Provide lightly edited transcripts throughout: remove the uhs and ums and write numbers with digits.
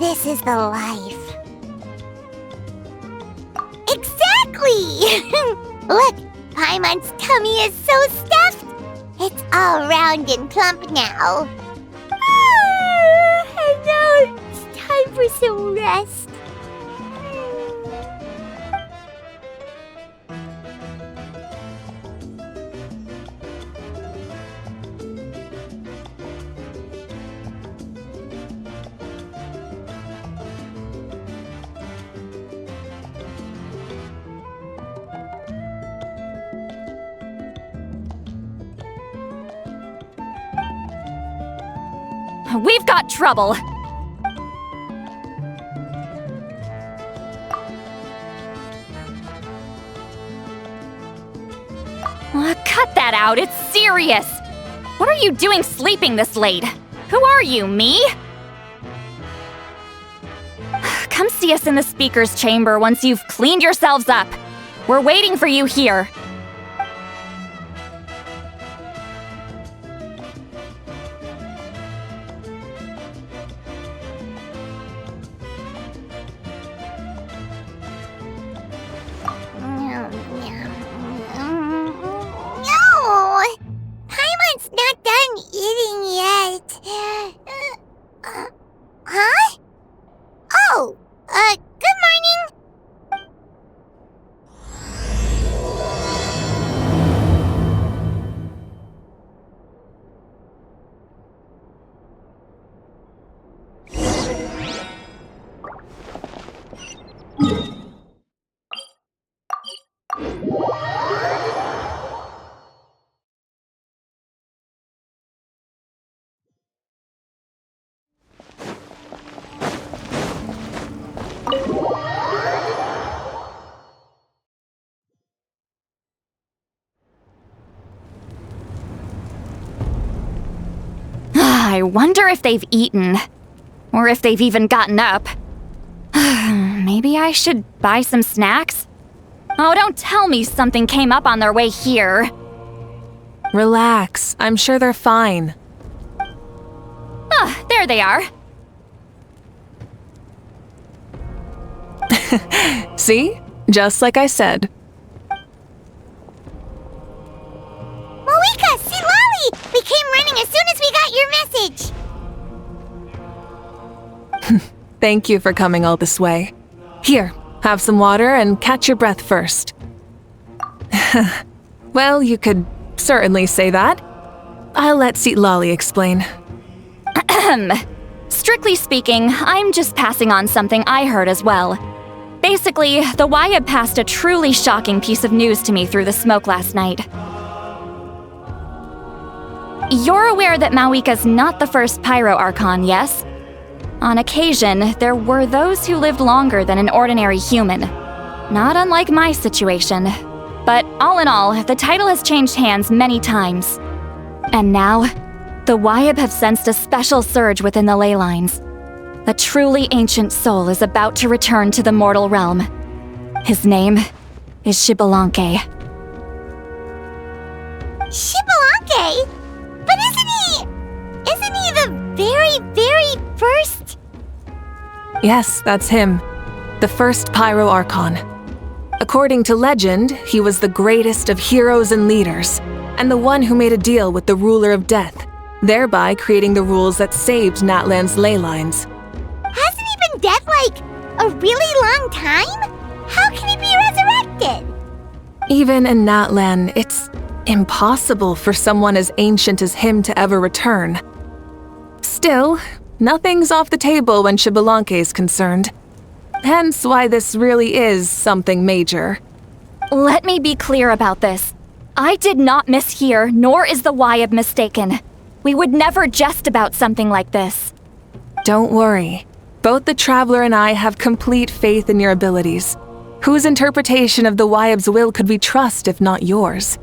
This is the life. Exactly! Look, Paimon's tummy is so stuffed. It's all round and plump now. And now it's time for some rest. We've got trouble! Cut that out, it's serious! What are you doing sleeping this late? Who are you, me? Come see us in the speaker's chamber once you've cleaned yourselves up. We're waiting for you here. Good morning! I wonder if they've eaten. Or if they've even gotten up. Maybe I should buy some snacks? Oh, don't tell me something came up on their way here. Relax, I'm sure they're fine. Ah, there they are. See? Just like I said. Mavuika, see Lolly! We came running as soon as we got your message! Thank you for coming all this way. Here, have some water and catch your breath first. Well, you could certainly say that. I'll let Seat Lolly explain. Strictly speaking, I'm just passing on something I heard as well. Basically, the Wyab passed a truly shocking piece of news to me through the smoke last night. You're aware that Mavuika's not the first Pyro Archon, yes? On occasion, there were those who lived longer than an ordinary human. Not unlike my situation. But all in all, the title has changed hands many times. And now, the Wyab have sensed a special surge within the ley lines. A truly ancient soul is about to return to the mortal realm. His name is Xbalanque. Xbalanque? But isn't he the very, very first? Yes, that's him. The first Pyro Archon. According to legend, he was the greatest of heroes and leaders, and the one who made a deal with the ruler of death, thereby creating the rules that saved Natlan's ley lines. Hasn't he been dead like a really long time? How can he be resurrected? Even in Natlan, it's impossible for someone as ancient as him to ever return. Still, nothing's off the table when Xbalanque is concerned. Hence why this really is something major. Let me be clear about this. I did not mishear, nor is the Wyab mistaken. We would never jest about something like this. Don't worry. Both the Traveler and I have complete faith in your abilities. Whose interpretation of the Wyab's will could we trust if not yours?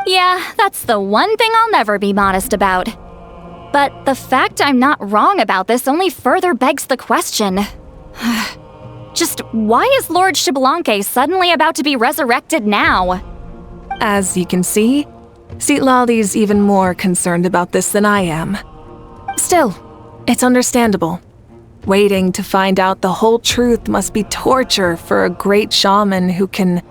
Yeah, that's the one thing I'll never be modest about. But the fact I'm not wrong about this only further begs the question. Just why is Lord Xbalanque suddenly about to be resurrected now? As you can see, Seat Lolly's even more concerned about this than I am. Still, It's understandable. Waiting to find out the whole truth must be torture for a great shaman who can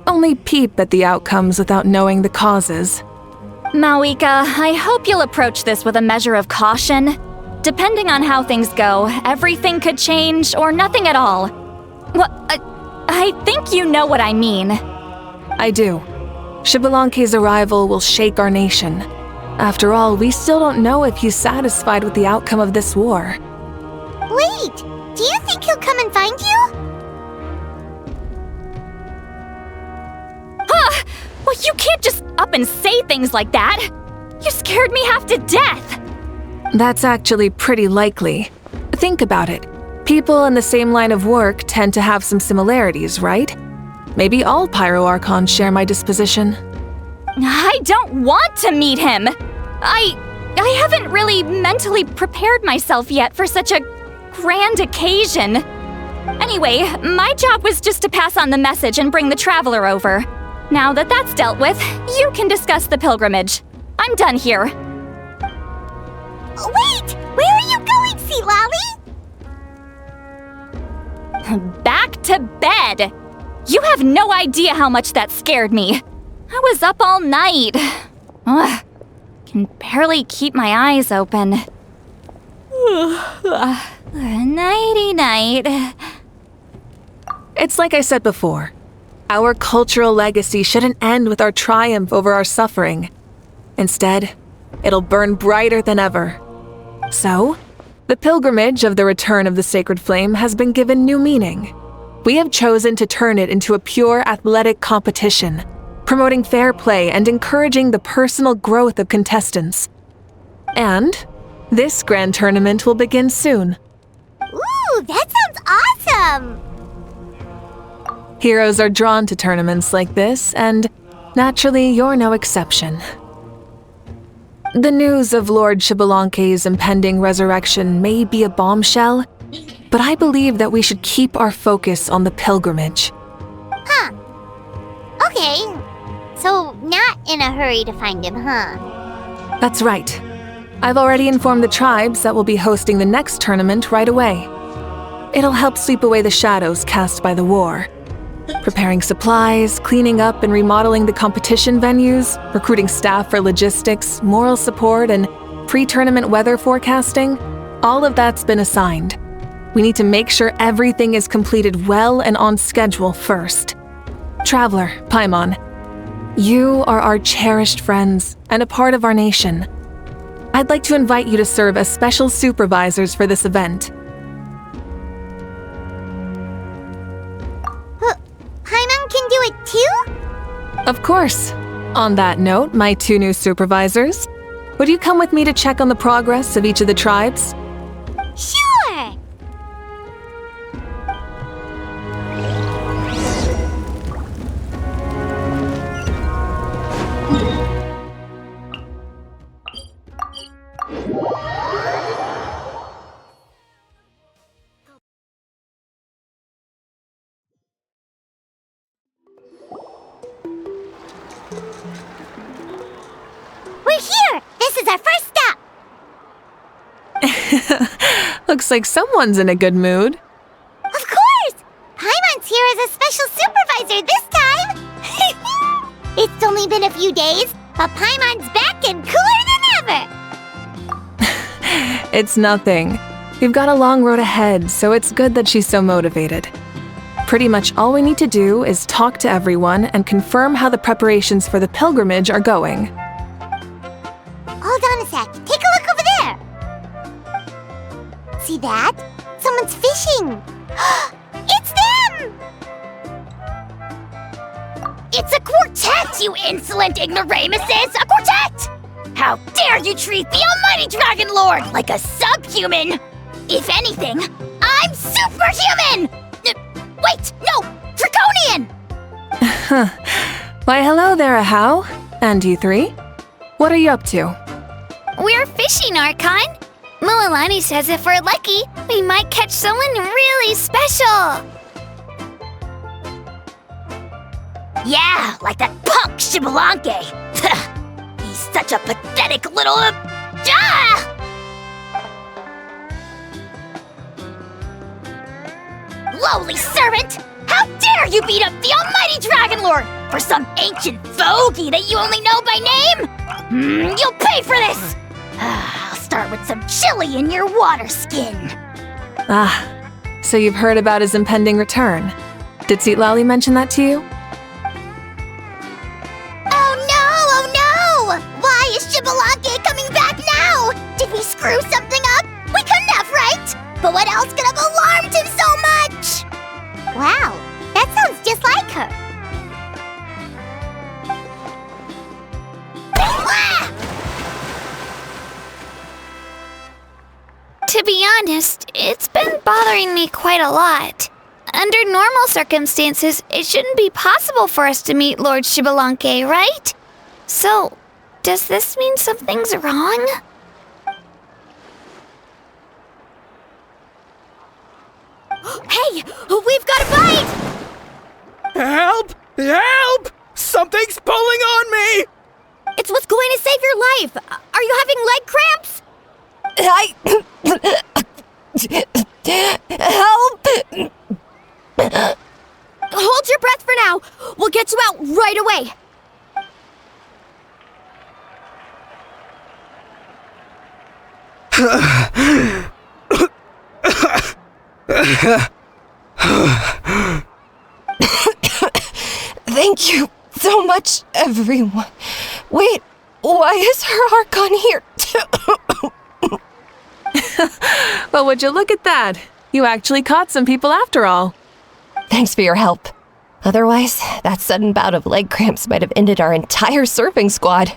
only peep at the outcomes without knowing the causes. Mavuika, I hope you'll approach this with a measure of caution. Depending on how things go, everything could change or nothing at all. Well, I think you know what I mean. I do. Xbalanque's arrival will shake our nation. After all, we still don't know if he's satisfied with the outcome of this war. Wait, do you think he'll come and find you? Well, you can't just up and say things like that. You scared me half to death. That's actually pretty likely. Think about it. People in the same line of work tend to have some similarities, right? Maybe all Pyro Archons share my disposition. I don't want to meet him. I haven't really mentally prepared myself yet for such a grand occasion. Anyway, my job was just to pass on the message and bring the traveler over. Now that that's dealt with, you can discuss the pilgrimage. I'm done here. Wait! Where are you going, Sea Lolly? Back to bed! You have no idea how much that scared me. I was up all night. Ugh, can barely keep my eyes open. Nighty-night. It's like I said before. Our cultural legacy shouldn't end with our triumph over our suffering. Instead, it'll burn brighter than ever. So, the pilgrimage of the return of the sacred flame has been given new meaning. We have chosen to turn it into a pure athletic competition, promoting fair play and encouraging the personal growth of contestants. And this grand tournament will begin soon. Ooh, that sounds awesome! Heroes are drawn to tournaments like this, and naturally, you're no exception. The news of Lord Xbalanque's impending resurrection may be a bombshell, but I believe that we should keep our focus on the pilgrimage. Huh. Okay. So, not in a hurry to find him, huh? That's right. I've already informed the tribes that we'll be hosting the next tournament right away. It'll help sweep away the shadows cast by the war. Preparing supplies, cleaning up and remodeling the competition venues, recruiting staff for logistics, moral support, and pre-tournament weather forecasting, all of that's been assigned. We need to make sure everything is completed well and on schedule first. Traveler, Paimon, you are our cherished friends and a part of our nation. I'd like to invite you to serve as special supervisors for this event. Paimon can do it too? Of course. On that note, my 2 new supervisors, would you come with me to check on the progress of each of the tribes? Sure! We're here! This is our first stop! Looks like someone's in a good mood. Of course! Paimon's here as a special supervisor this time! It's only been a few days, but Paimon's back and cooler than ever! It's nothing. We've got a long road ahead, so it's good that she's so motivated. Pretty much all we need to do is talk to everyone and confirm how the preparations for the pilgrimage are going. Hold on a sec. Take a look over there! See that? Someone's fishing! It's them! It's a quartet, you insolent ignoramuses! A quartet! How dare you treat the almighty Dragon Lord like a subhuman! If anything, I'm superhuman! Wait, no! Draconian! Why, hello there, Ahau. And you 3? What are you up to? We're fishing, Archon. Mualani says if we're lucky, we might catch someone really special. Yeah, like that punk Xbalanque. He's such a pathetic little... lowly servant! How dare you beat up the almighty Dragon Lord for some ancient fogey that you only know by name? You'll pay for this! I'll start with some chili in your water skin. Ah, so you've heard about his impending return. Did Lali mention that to you? Oh no! Why is Shibalake coming back now? Did we screw something up? We couldn't have, right? But what else could have alarmed him so much? Wow, that sounds just like her. Ah! To be honest, it's been bothering me quite a lot. Under normal circumstances, it shouldn't be possible for us to meet Lord Shibalanke, right? So, does this mean something's wrong? Hey, we've got a bite! Help! Help! Something's pulling on me! It's what's going to save your life. Are you having leg cramps? Help! Hold your breath for now. We'll get you out right away. Thank you so much, everyone. Wait, why is her Archon here too? Well, would you look at that? You actually caught some people after all. Thanks for your help. Otherwise, that sudden bout of leg cramps might have ended our entire surfing squad.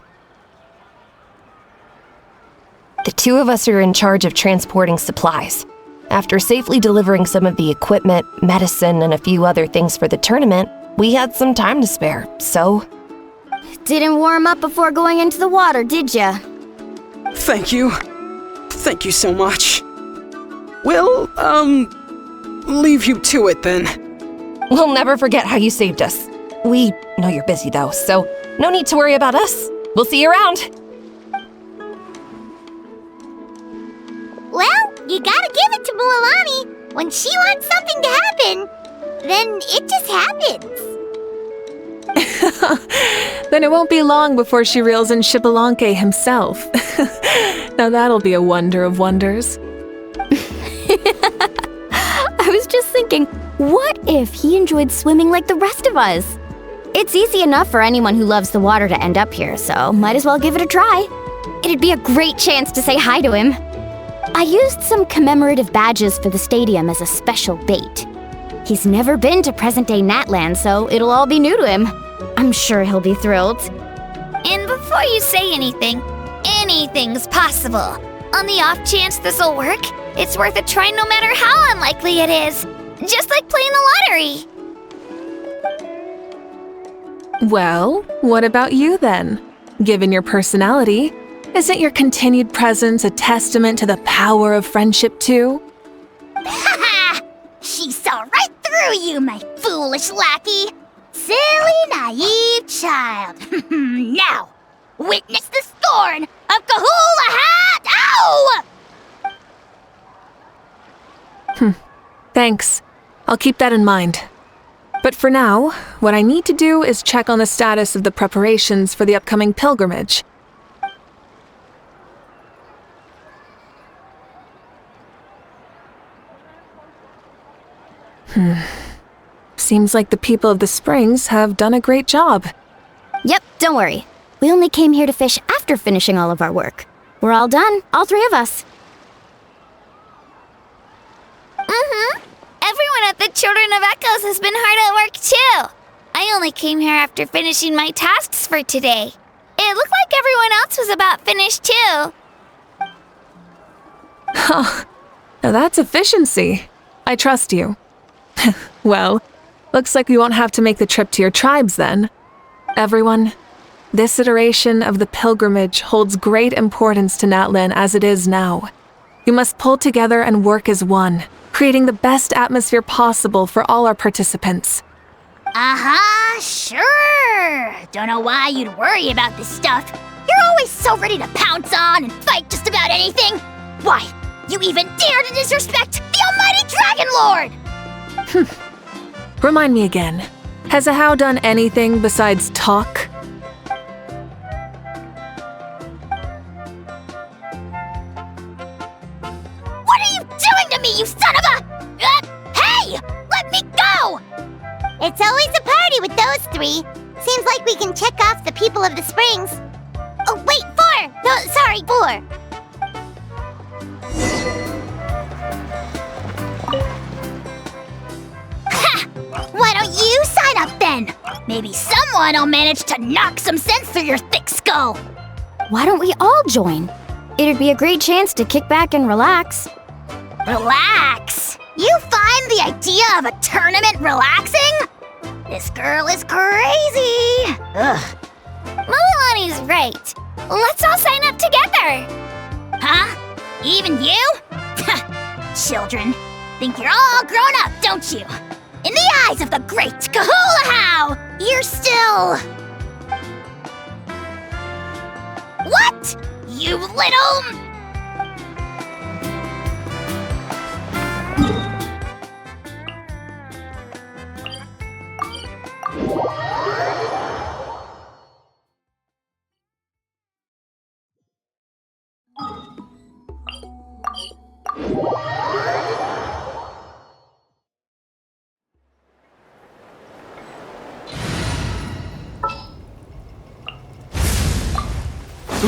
The two of us are in charge of transporting supplies. After safely delivering some of the equipment, medicine, and a few other things for the tournament, we had some time to spare, so... Didn't warm up before going into the water, did ya? Thank you. Thank you so much. We'll, leave you to it then. We'll never forget how you saved us. We know you're busy though, so no need to worry about us. We'll see you around. Well, you gotta give it to Mualani. When she wants something to happen, then it just happens. Then it won't be long before she reels in Shibalanke himself. Now that'll be a wonder of wonders. I was just thinking, what if he enjoyed swimming like the rest of us? It's easy enough for anyone who loves the water to end up here, so might as well give it a try. It'd be a great chance to say hi to him. I used some commemorative badges for the stadium as a special bait. He's never been to present-day Natland, so it'll all be new to him. I'm sure he'll be thrilled. And before you say anything, anything's possible. On the off chance this'll work, it's worth a try no matter how unlikely it is. Just like playing the lottery. Well, what about you then? Given your personality, isn't your continued presence a testament to the power of friendship too? Ha! She saw right through you, my foolish lackey. Silly, naive child. Now, witness the scorn of Kahula Hat! Ow! Thanks. I'll keep that in mind. But for now, what I need to do is check on the status of the preparations for the upcoming pilgrimage. Seems like the people of the Springs have done a great job. Yep, don't worry. We only came here to fish after finishing all of our work. We're all done, all three of us. Everyone at the Children of Echoes has been hard at work too. I only came here after finishing my tasks for today. It looked like everyone else was about finished too. Now that's efficiency. I trust you. Well, looks like we won't have to make the trip to your tribes then. Everyone, this iteration of the pilgrimage holds great importance to Natlan as it is now. We must pull together and work as one, creating the best atmosphere possible for all our participants. Sure. Don't know why you'd worry about this stuff. You're always so ready to pounce on and fight just about anything. Why, you even dare to disrespect the almighty Dragon Lord! Remind me again. Has Ahau done anything besides talk? What are you doing to me, you son of a... hey! Let me go! It's always a party with those three. Seems like we can check off the people of the springs. Oh, wait, 4! No, sorry, 4. Why don't you sign up then? Maybe someone will manage to knock some sense through your thick skull. Why don't we all join? It'd be a great chance to kick back and relax. Relax? You find the idea of a tournament relaxing? This girl is crazy. Ugh. Mulalani's right. Let's all sign up together. Huh? Even you? Children, think you're all grown up, don't you? In the eyes of the great Kahulahau, you're still... What? You little...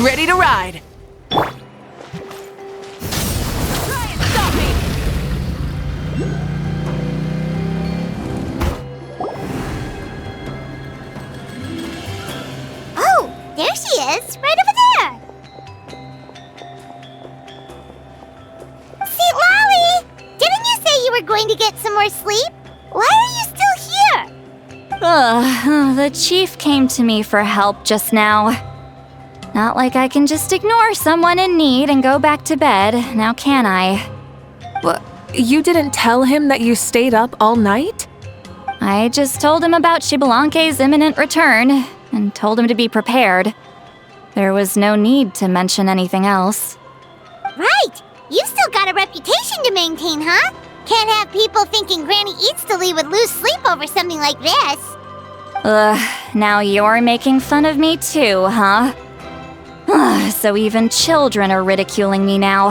Ready to ride! Try and stop me! Oh, there she is, right over there. See, Lolly, didn't you say you were going to get some more sleep? Why are you still here? The chief came to me for help just now. Not like I can just ignore someone in need and go back to bed, now can I? What? You didn't tell him that you stayed up all night? I just told him about Xbalanque's imminent return, and told him to be prepared. There was no need to mention anything else. Right, you've still got a reputation to maintain, huh? Can't have people thinking Granny Eatstily would lose sleep over something like this. Now you're making fun of me too, huh? So even children are ridiculing me now.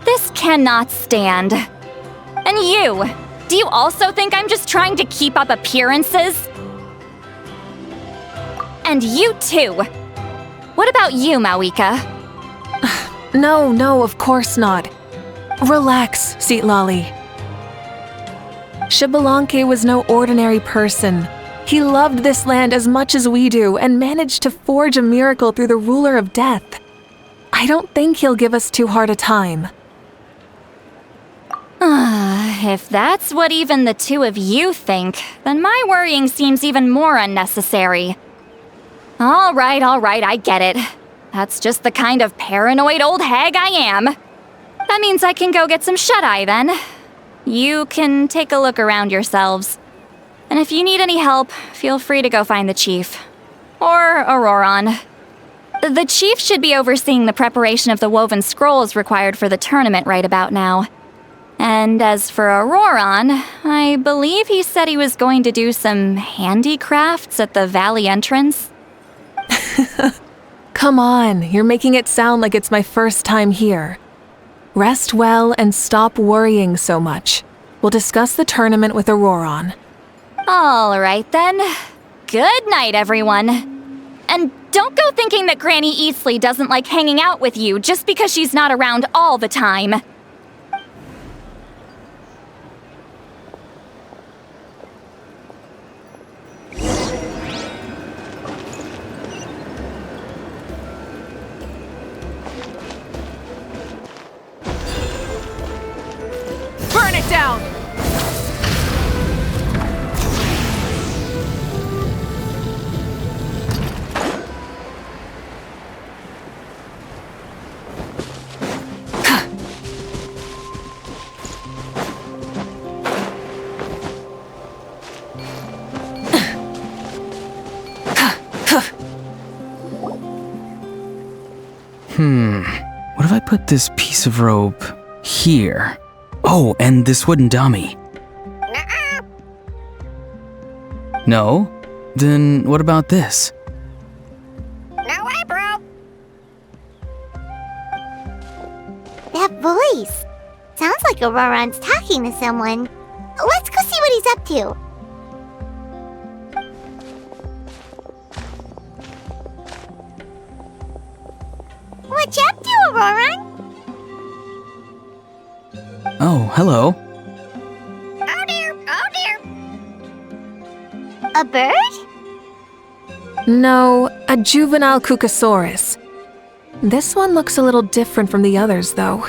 This cannot stand. And you! Do you also think I'm just trying to keep up appearances? And you too! What about you, Mavuika? No, of course not. Relax, Seatlolly. Xbalanque was no ordinary person. He loved this land as much as we do and managed to forge a miracle through the ruler of death. I don't think he'll give us too hard a time. If that's what even the two of you think, then my worrying seems even more unnecessary. All right, I get it. That's just the kind of paranoid old hag I am. That means I can go get some shut-eye then. You can take a look around yourselves. And if you need any help, feel free to go find the chief. Or Auroron. The chief should be overseeing the preparation of the woven scrolls required for the tournament right about now. And as for Auroron, I believe he said he was going to do some handicrafts at the valley entrance. Come on, you're making it sound like it's my first time here. Rest well and stop worrying so much. We'll discuss the tournament with Auroron. All right then. Good night, everyone. And don't go thinking that Granny Eastly doesn't like hanging out with you just because she's not around all the time. Burn it down! What if I put this piece of rope here? Oh, and this wooden dummy. Nuh-uh. No? Then what about this? No way, bro. That voice. Sounds like Auroron's talking to someone. Let's go see what he's up to. What you up to, Auroron? Oh, hello. Oh dear, oh dear. A bird? No, a juvenile Cucosaurus. This one looks a little different from the others, though.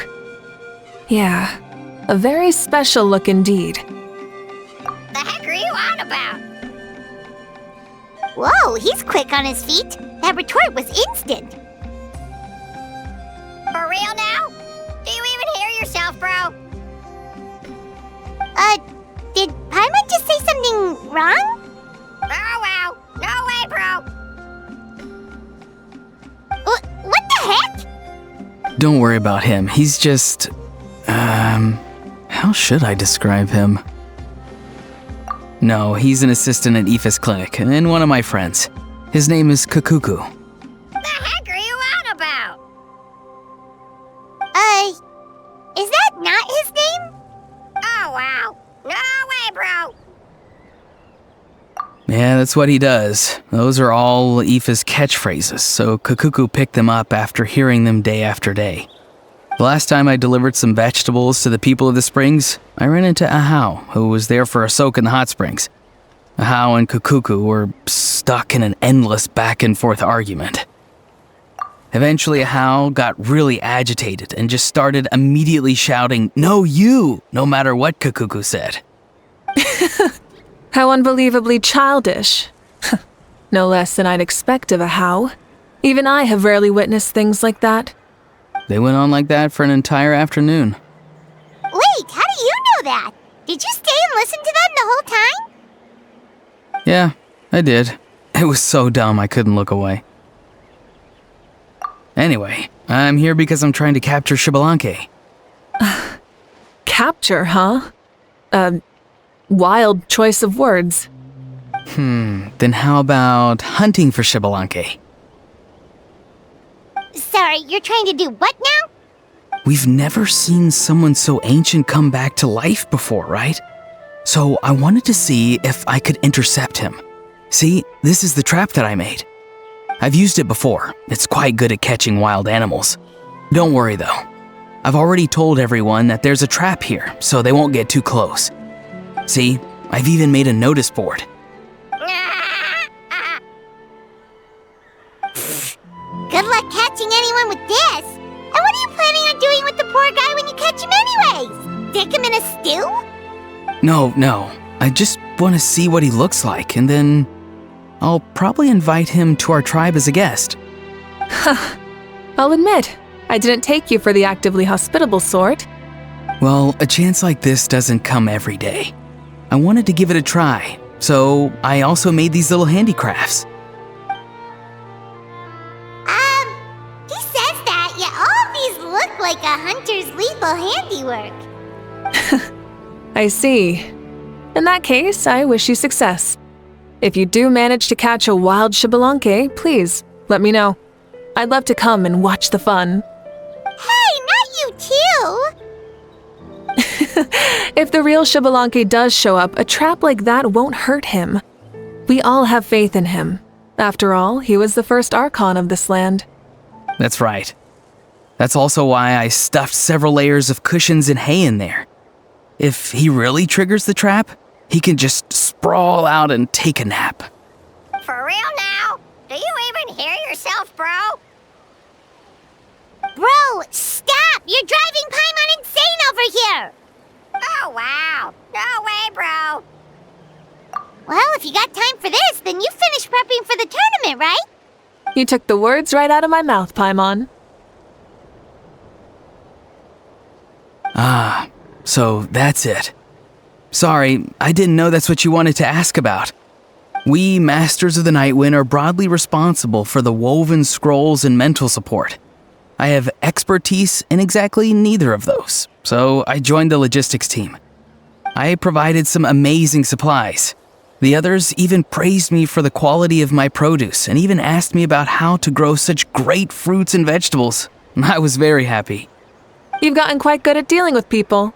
Yeah, a very special look indeed. The heck are you on about? Whoa, he's quick on his feet. That retort was instant. For real now? Do you even hear yourself, bro? Did Paimon just say something wrong? Oh wow. No way, bro. What the heck? Don't worry about him. He's just... how should I describe him? No, he's an assistant at Aoife's clinic, and one of my friends. His name is Kakuku. The heck are you on about? Is that not his name? Oh wow. No way, bro. Yeah, that's what he does. Those are all Aoife's catchphrases, so Kakuku picked them up after hearing them day after day. The last time I delivered some vegetables to the people of the springs, I ran into Ahau, who was there for a soak in the hot springs. Ahau and Kakuku were stuck in an endless back-and-forth argument. Eventually, Ahau got really agitated and just started immediately shouting, "No, you!" no matter what Kakuku said. How unbelievably childish. No less than I'd expect of Ahau. Even I have rarely witnessed things like that. They went on like that for an entire afternoon. Wait, how do you know that? Did you stay and listen to them the whole time? Yeah, I did. It was so dumb I couldn't look away. Anyway, I'm here because I'm trying to capture Xbalanque. Capture, huh? Wild choice of words. Then how about hunting for Xbalanque? Sorry, you're trying to do what now? We've never seen someone so ancient come back to life before, right? So I wanted to see if I could intercept him. See, this is the trap that I made. I've used it before. It's quite good at catching wild animals. Don't worry though. I've already told everyone that there's a trap here, so they won't get too close. See, I've even made a notice board. Good luck catching anyone with this. And what are you planning on doing with the poor guy when you catch him anyways? Stick him in a stew? No. I just want to see what he looks like, and then I'll probably invite him to our tribe as a guest. I'll admit, I didn't take you for the actively hospitable sort. Well, a chance like this doesn't come every day. I wanted to give it a try, so I also made these little handicrafts. He says that, yet all of these look like a hunter's lethal handiwork. I see. In that case, I wish you success. If you do manage to catch a wild Xbalanque, please let me know. I'd love to come and watch the fun. Hey, not you too! If the real Xbalanque does show up, a trap like that won't hurt him. We all have faith in him. After all, he was the first Archon of this land. That's right. That's also why I stuffed several layers of cushions and hay in there. If he really triggers the trap, he can just sprawl out and take a nap. For real now? Do you even hear yourself, bro? Bro, stop! You're driving Paimon insane over here! Oh wow. No way, bro. Well, if you got time for this, then you finished prepping for the tournament, right? You took the words right out of my mouth, Paimon. Ah, so that's it. Sorry, I didn't know that's what you wanted to ask about. We, Masters of the Nightwind, are broadly responsible for the woven scrolls and mental support. I have expertise in exactly neither of those, so I joined the logistics team. I provided some amazing supplies. The others even praised me for the quality of my produce and even asked me about how to grow such great fruits and vegetables. I was very happy. You've gotten quite good at dealing with people.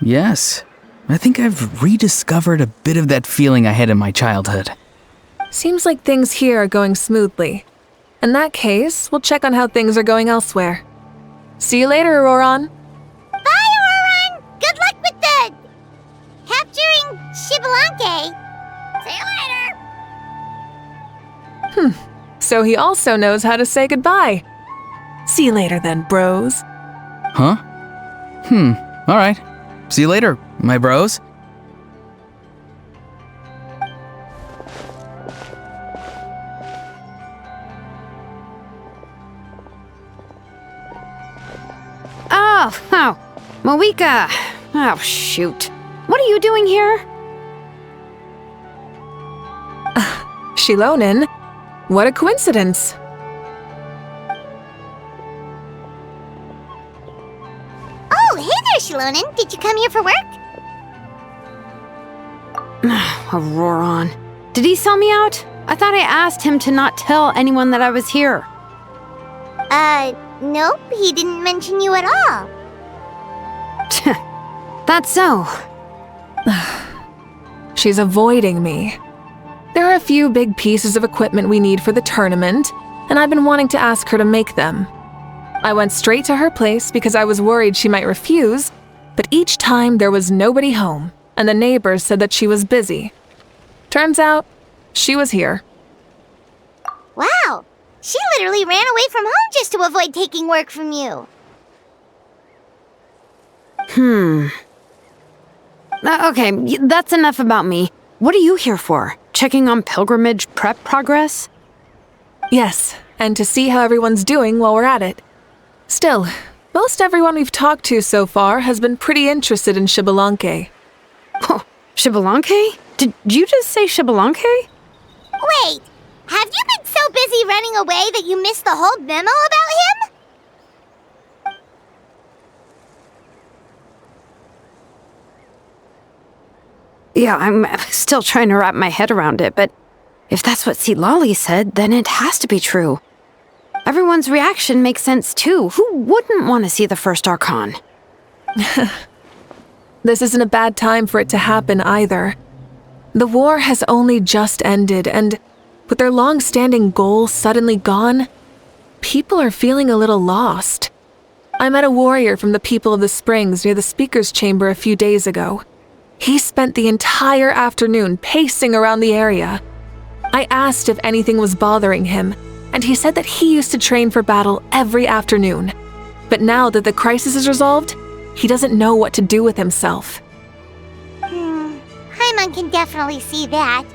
Yes, I think I've rediscovered a bit of that feeling I had in my childhood. Seems like things here are going smoothly. In that case, we'll check on how things are going elsewhere. See you later, Auroron. Bye, Auroron! Good luck with the... capturing Xbalanque. See you later! So he also knows how to say goodbye. See you later then, bros. Huh? Alright. See you later, my bros. Oh, Mavuika. Oh, shoot. What are you doing here? Shilonen? What a coincidence. Oh, hey there, Shilonen. Did you come here for work? Auroron. Did he sell me out? I thought I asked him to not tell anyone that I was here. Nope. He didn't mention you at all. That's so. She's avoiding me. There are a few big pieces of equipment we need for the tournament, and I've been wanting to ask her to make them. I went straight to her place because I was worried she might refuse, but each time there was nobody home, and the neighbors said that she was busy. Turns out, she was here. Wow. She literally ran away from home just to avoid taking work from you. Okay, that's enough about me. What are you here for? Checking on pilgrimage prep progress? Yes, and to see how everyone's doing while we're at it. Still, most everyone we've talked to so far has been pretty interested in Xbalanque. Oh, Xbalanque? Did you just say Xbalanque? Wait, have you been so busy running away that you missed the whole memo about him? Yeah, I'm still trying to wrap my head around it, but if that's what Lolly said, then it has to be true. Everyone's reaction makes sense too. Who wouldn't want to see the first Archon? This isn't a bad time for it to happen either. The war has only just ended, and with their long-standing goal suddenly gone, people are feeling a little lost. I met a warrior from the People of the Springs near the Speaker's Chamber a few days ago. He spent the entire afternoon pacing around the area. I asked if anything was bothering him, and he said that he used to train for battle every afternoon. But now that the crisis is resolved, he doesn't know what to do with himself. Paimon can definitely see that.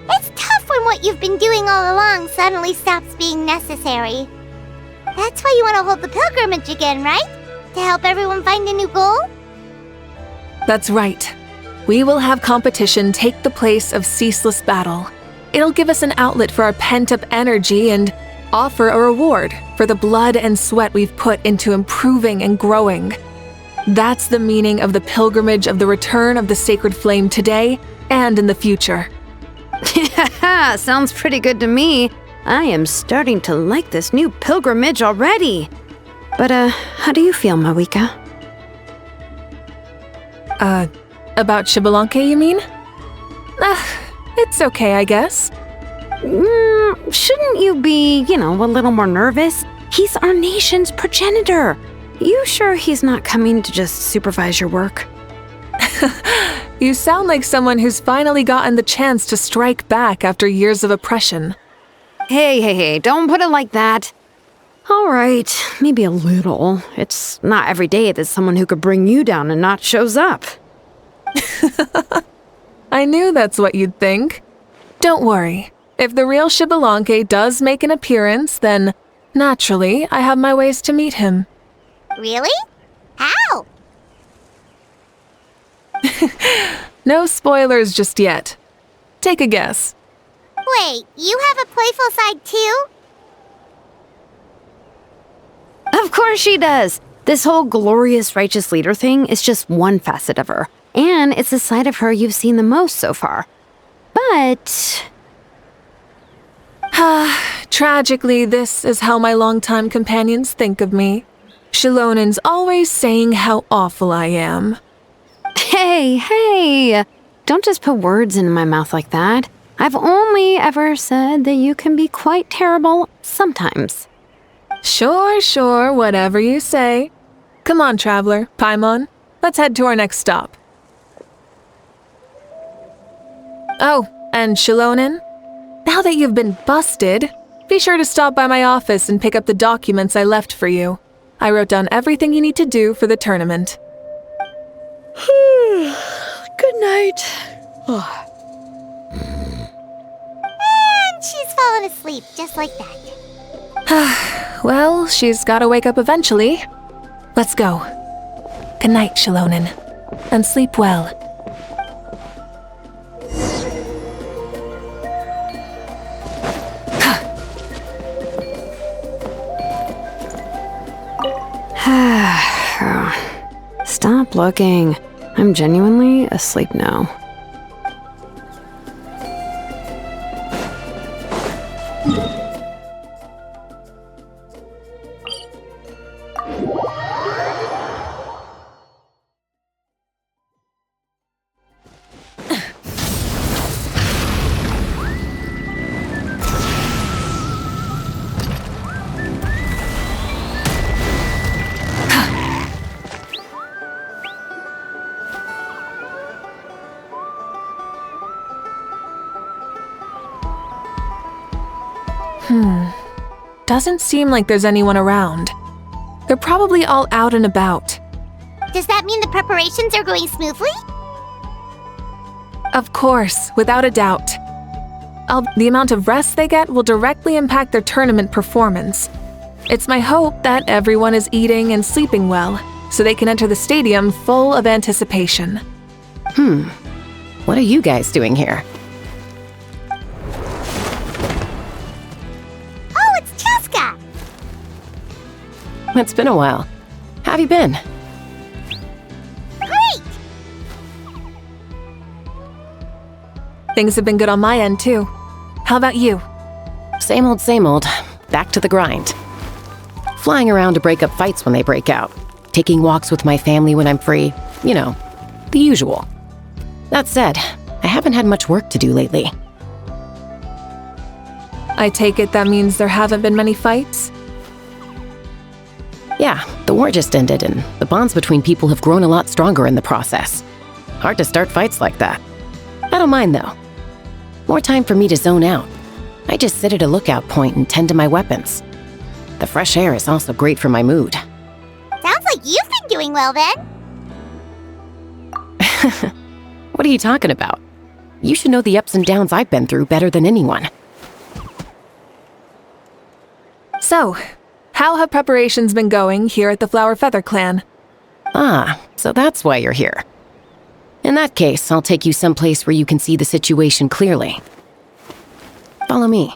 It's tough when what you've been doing all along suddenly stops being necessary. That's why you want to hold the pilgrimage again, right? To help everyone find a new goal? That's right. We will have competition take the place of ceaseless battle. It'll give us an outlet for our pent-up energy and offer a reward for the blood and sweat we've put into improving and growing. That's the meaning of the pilgrimage of the return of the sacred flame today and in the future. Sounds pretty good to me. I am starting to like this new pilgrimage already. But, how do you feel, Mavuika? About Xbalanque, you mean? It's okay, I guess. Shouldn't you be, a little more nervous? He's our nation's progenitor. You sure he's not coming to just supervise your work? You sound like someone who's finally gotten the chance to strike back after years of oppression. Hey, don't put it like that. All right, maybe a little. It's not every day that someone who could bring you down a notch shows up. I knew that's what you'd think. Don't worry. If the real Xbalanque does make an appearance, then, naturally, I have my ways to meet him. Really? How? No spoilers just yet. Take a guess. Wait, you have a playful side too? Of course she does. This whole glorious righteous leader thing is just one facet of her. And it's the side of her you've seen the most so far. But... Tragically, this is how my longtime companions think of me. Shilonin's always saying how awful I am. Hey! Don't just put words into my mouth like that. I've only ever said that you can be quite terrible sometimes. Sure, whatever you say. Come on, traveler, Paimon. Let's head to our next stop. Oh, and Shilonin, now that you've been busted, be sure to stop by my office and pick up the documents I left for you. I wrote down everything you need to do for the tournament. Good night. And she's fallen asleep just like that. Well, she's gotta wake up eventually. Let's go. Good night, Shilonin. And sleep well. Stop looking. I'm genuinely asleep now. Doesn't seem like there's anyone around. They're probably all out and about. Does that mean the preparations are going smoothly? Of course, without a doubt. The amount of rest they get will directly impact their tournament performance. It's my hope that everyone is eating and sleeping well, so they can enter the stadium full of anticipation. What are you guys doing here? Oh, it's Cheska! It's been a while. How have you been? Great! Things have been good on my end, too. How about you? Same old. Back to the grind. Flying around to break up fights when they break out. Taking walks with my family when I'm free. You know, the usual. That said, I haven't had much work to do lately. I take it that means there haven't been many fights? Yeah, the war just ended and the bonds between people have grown a lot stronger in the process. Hard to start fights like that. I don't mind though. More time for me to zone out. I just sit at a lookout point and tend to my weapons. The fresh air is also great for my mood. Sounds like you've been doing well then. What are you talking about? You should know the ups and downs I've been through better than anyone. So, how have preparations been going here at the Flower Feather Clan? Ah, so that's why you're here. In that case, I'll take you someplace where you can see the situation clearly. Follow me.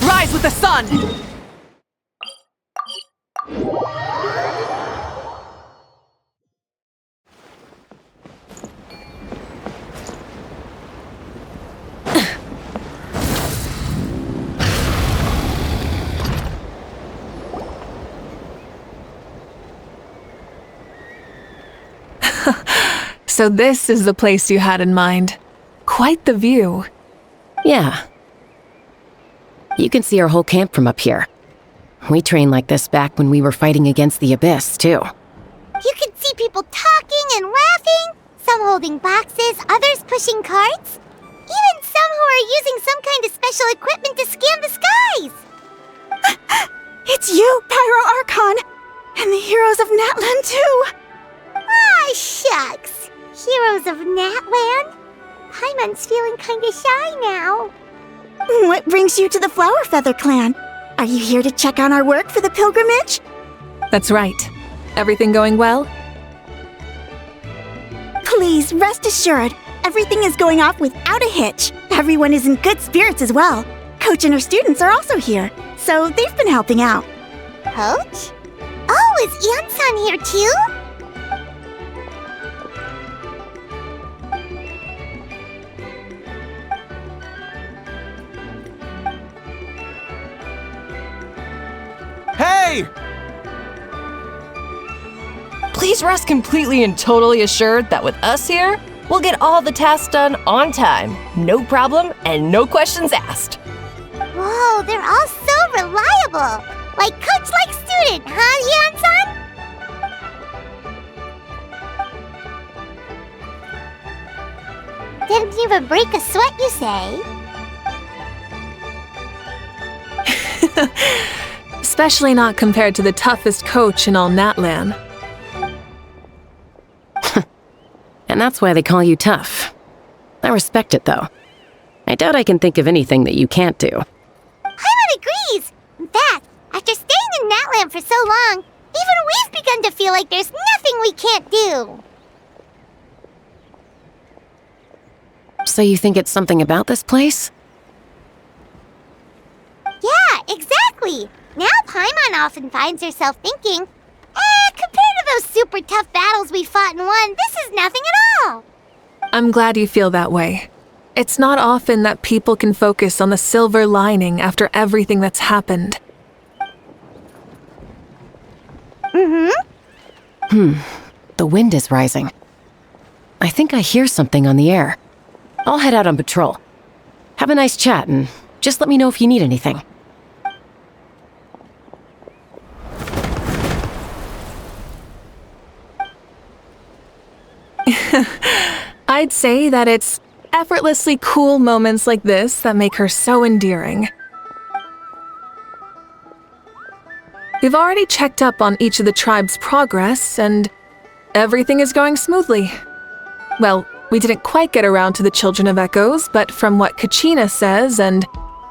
Rise with the sun! So this is the place you had in mind. Quite the view. Yeah. You can see our whole camp from up here. We trained like this back when we were fighting against the Abyss, too. You can see people talking and laughing, some holding boxes, others pushing carts. Even some who are using some kind of special equipment to scan the skies. It's you, Pyro Archon! And the heroes of Natlan, too! Ah, shucks. Heroes of Natland? Paimon's feeling kinda shy now. What brings you to the Flower Feather Clan? Are you here to check on our work for the pilgrimage? That's right. Everything going well? Please, rest assured, everything is going off without a hitch. Everyone is in good spirits as well. coach and her students are also here, so they've been helping out. Coach? Oh, is Ian-san here too? Hey! Please rest completely and totally assured that with us here, we'll get all the tasks done on time, no problem, and no questions asked. Whoa, they're all so reliable! Like coach, like student, huh, Ian-san? Didn't even break a sweat, you say? Especially not compared to the toughest coach in all Natlan. And that's why they call you tough. I respect it, though. I doubt I can think of anything that you can't do. Paimon agrees! In fact, after staying in Natlan for so long, even we've begun to feel like there's nothing we can't do. So you think it's something about this place? Yeah, exactly! Now Paimon often finds herself thinking, compared to those super tough battles we fought and won, this is nothing at all! I'm glad you feel that way. It's not often that people can focus on the silver lining after everything that's happened. The wind is rising. I think I hear something on the air. I'll head out on patrol. Have a nice chat and just let me know if you need anything. I'd say that it's effortlessly cool moments like this that make her so endearing. We've already checked up on each of the tribe's progress, and everything is going smoothly. Well, we didn't quite get around to the Children of Echoes, but from what Kachina says and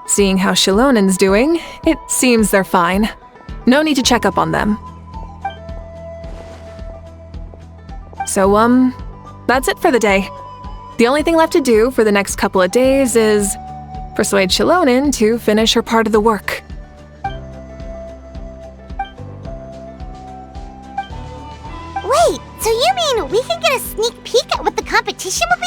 seeing how Shilonen's doing, it seems they're fine. No need to check up on them. So, that's it for the day. The only thing left to do for the next couple of days is persuade Shilonen to finish her part of the work. Wait, so you mean we can get a sneak peek at what the competition will be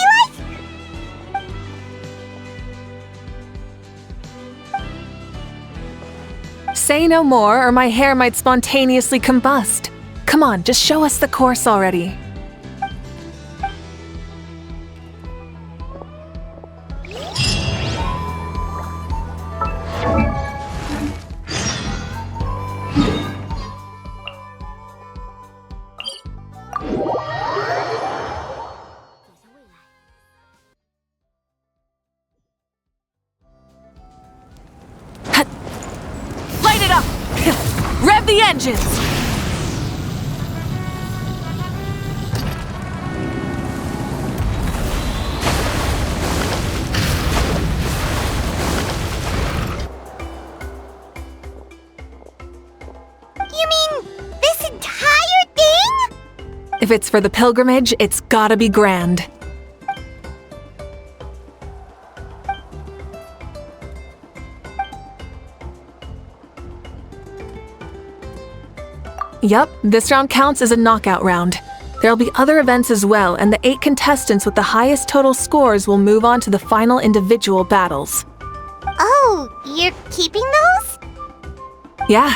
like? Say no more or my hair might spontaneously combust. Come on, just show us the course already. Light it up! Rev the engines! You mean this entire thing? If it's for the pilgrimage, it's gotta be grand. Yup, this round counts as a knockout round. There'll be other events as well, and the 8 contestants with the highest total scores will move on to the final individual battles. Oh, you're keeping those? Yeah,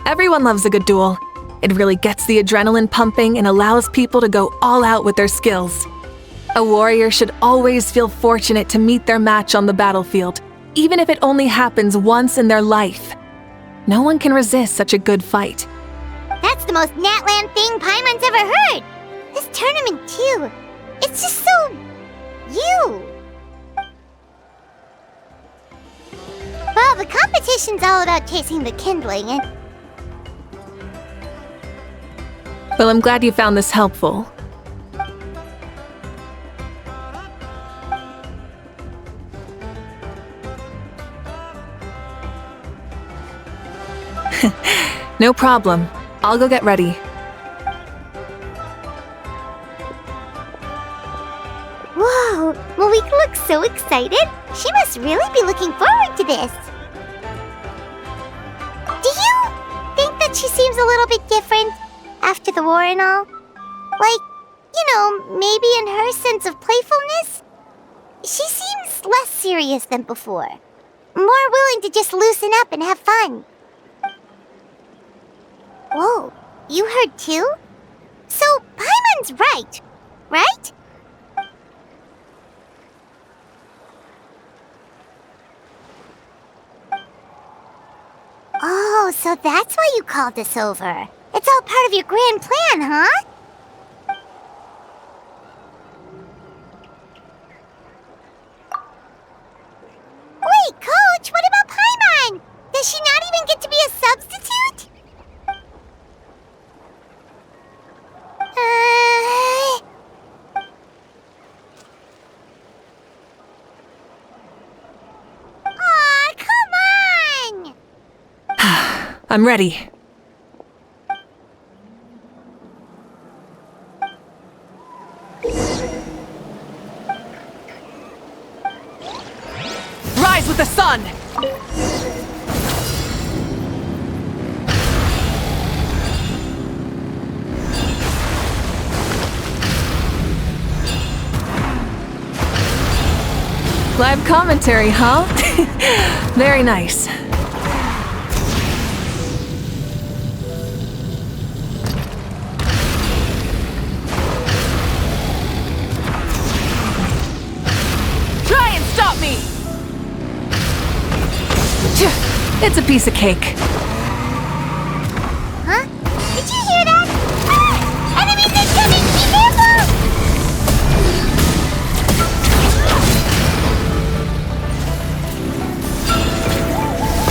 everyone loves a good duel. It really gets the adrenaline pumping and allows people to go all out with their skills. A warrior should always feel fortunate to meet their match on the battlefield, even if it only happens once in their life. No one can resist such a good fight. That's the most Natlan thing Paimon's ever heard! This tournament, too. It's just so... you. Well, the competition's all about chasing the kindling, and... Well, I'm glad you found this helpful. No problem. I'll go get ready. Whoa, Mavuika looks so excited. She must really be looking forward to this. seems a little bit different after the war and all. Like, maybe in her sense of playfulness, she seems less serious than before. More willing to just loosen up and have fun. Whoa, you heard too? So, Paimon's right? Oh, so that's why you called us over. It's all part of your grand plan, huh? Wait, Coach, what about Paimon? Does she not even get to be a substitute? Aw, come on! I'm ready. Rise with the sun! Live commentary, huh? Very nice. Try and stop me! It's a piece of cake. Huh? Did you hear that? Ah! Enemies incoming! Be careful!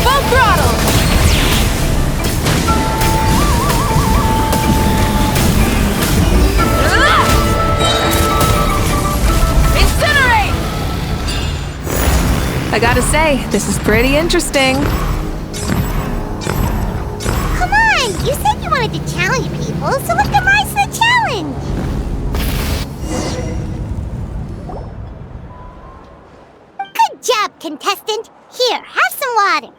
Full throttle! Incinerate! I gotta say, this is pretty interesting. Come on! You said you wanted to challenge people, so let them rise to the challenge! Good job, contestant! Here, have some water!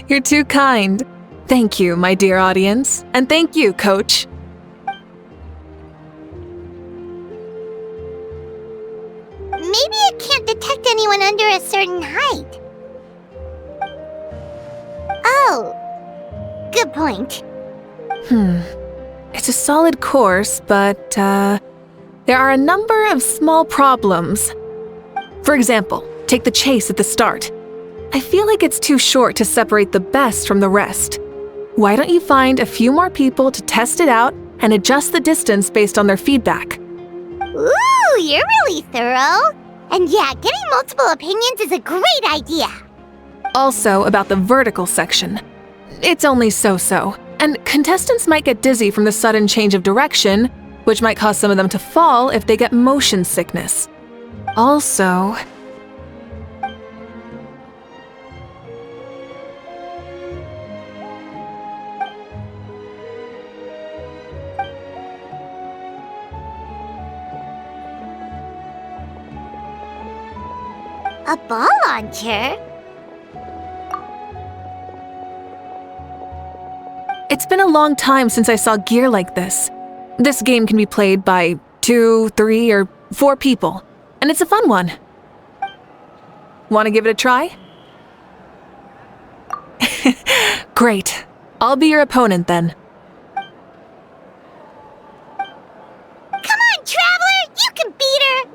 You're too kind. Thank you, my dear audience. And thank you, Coach. Maybe it can't detect anyone under a certain height. Oh, good point. It's a solid course, but, there are a number of small problems. For example, take the chase at the start. I feel like it's too short to separate the best from the rest. Why don't you find a few more people to test it out and adjust the distance based on their feedback? Ooh, you're really thorough. And yeah, getting multiple opinions is a great idea. Also, about the vertical section. It's only so-so, and contestants might get dizzy from the sudden change of direction, which might cause some of them to fall if they get motion sickness. Also, A ball launcher? it's been a long time since I saw gear like this. This game can be played by 2, 3, or 4 people, and it's a fun one. Want to give it a try? Great. I'll be your opponent then. Come on, Traveler! You can beat her!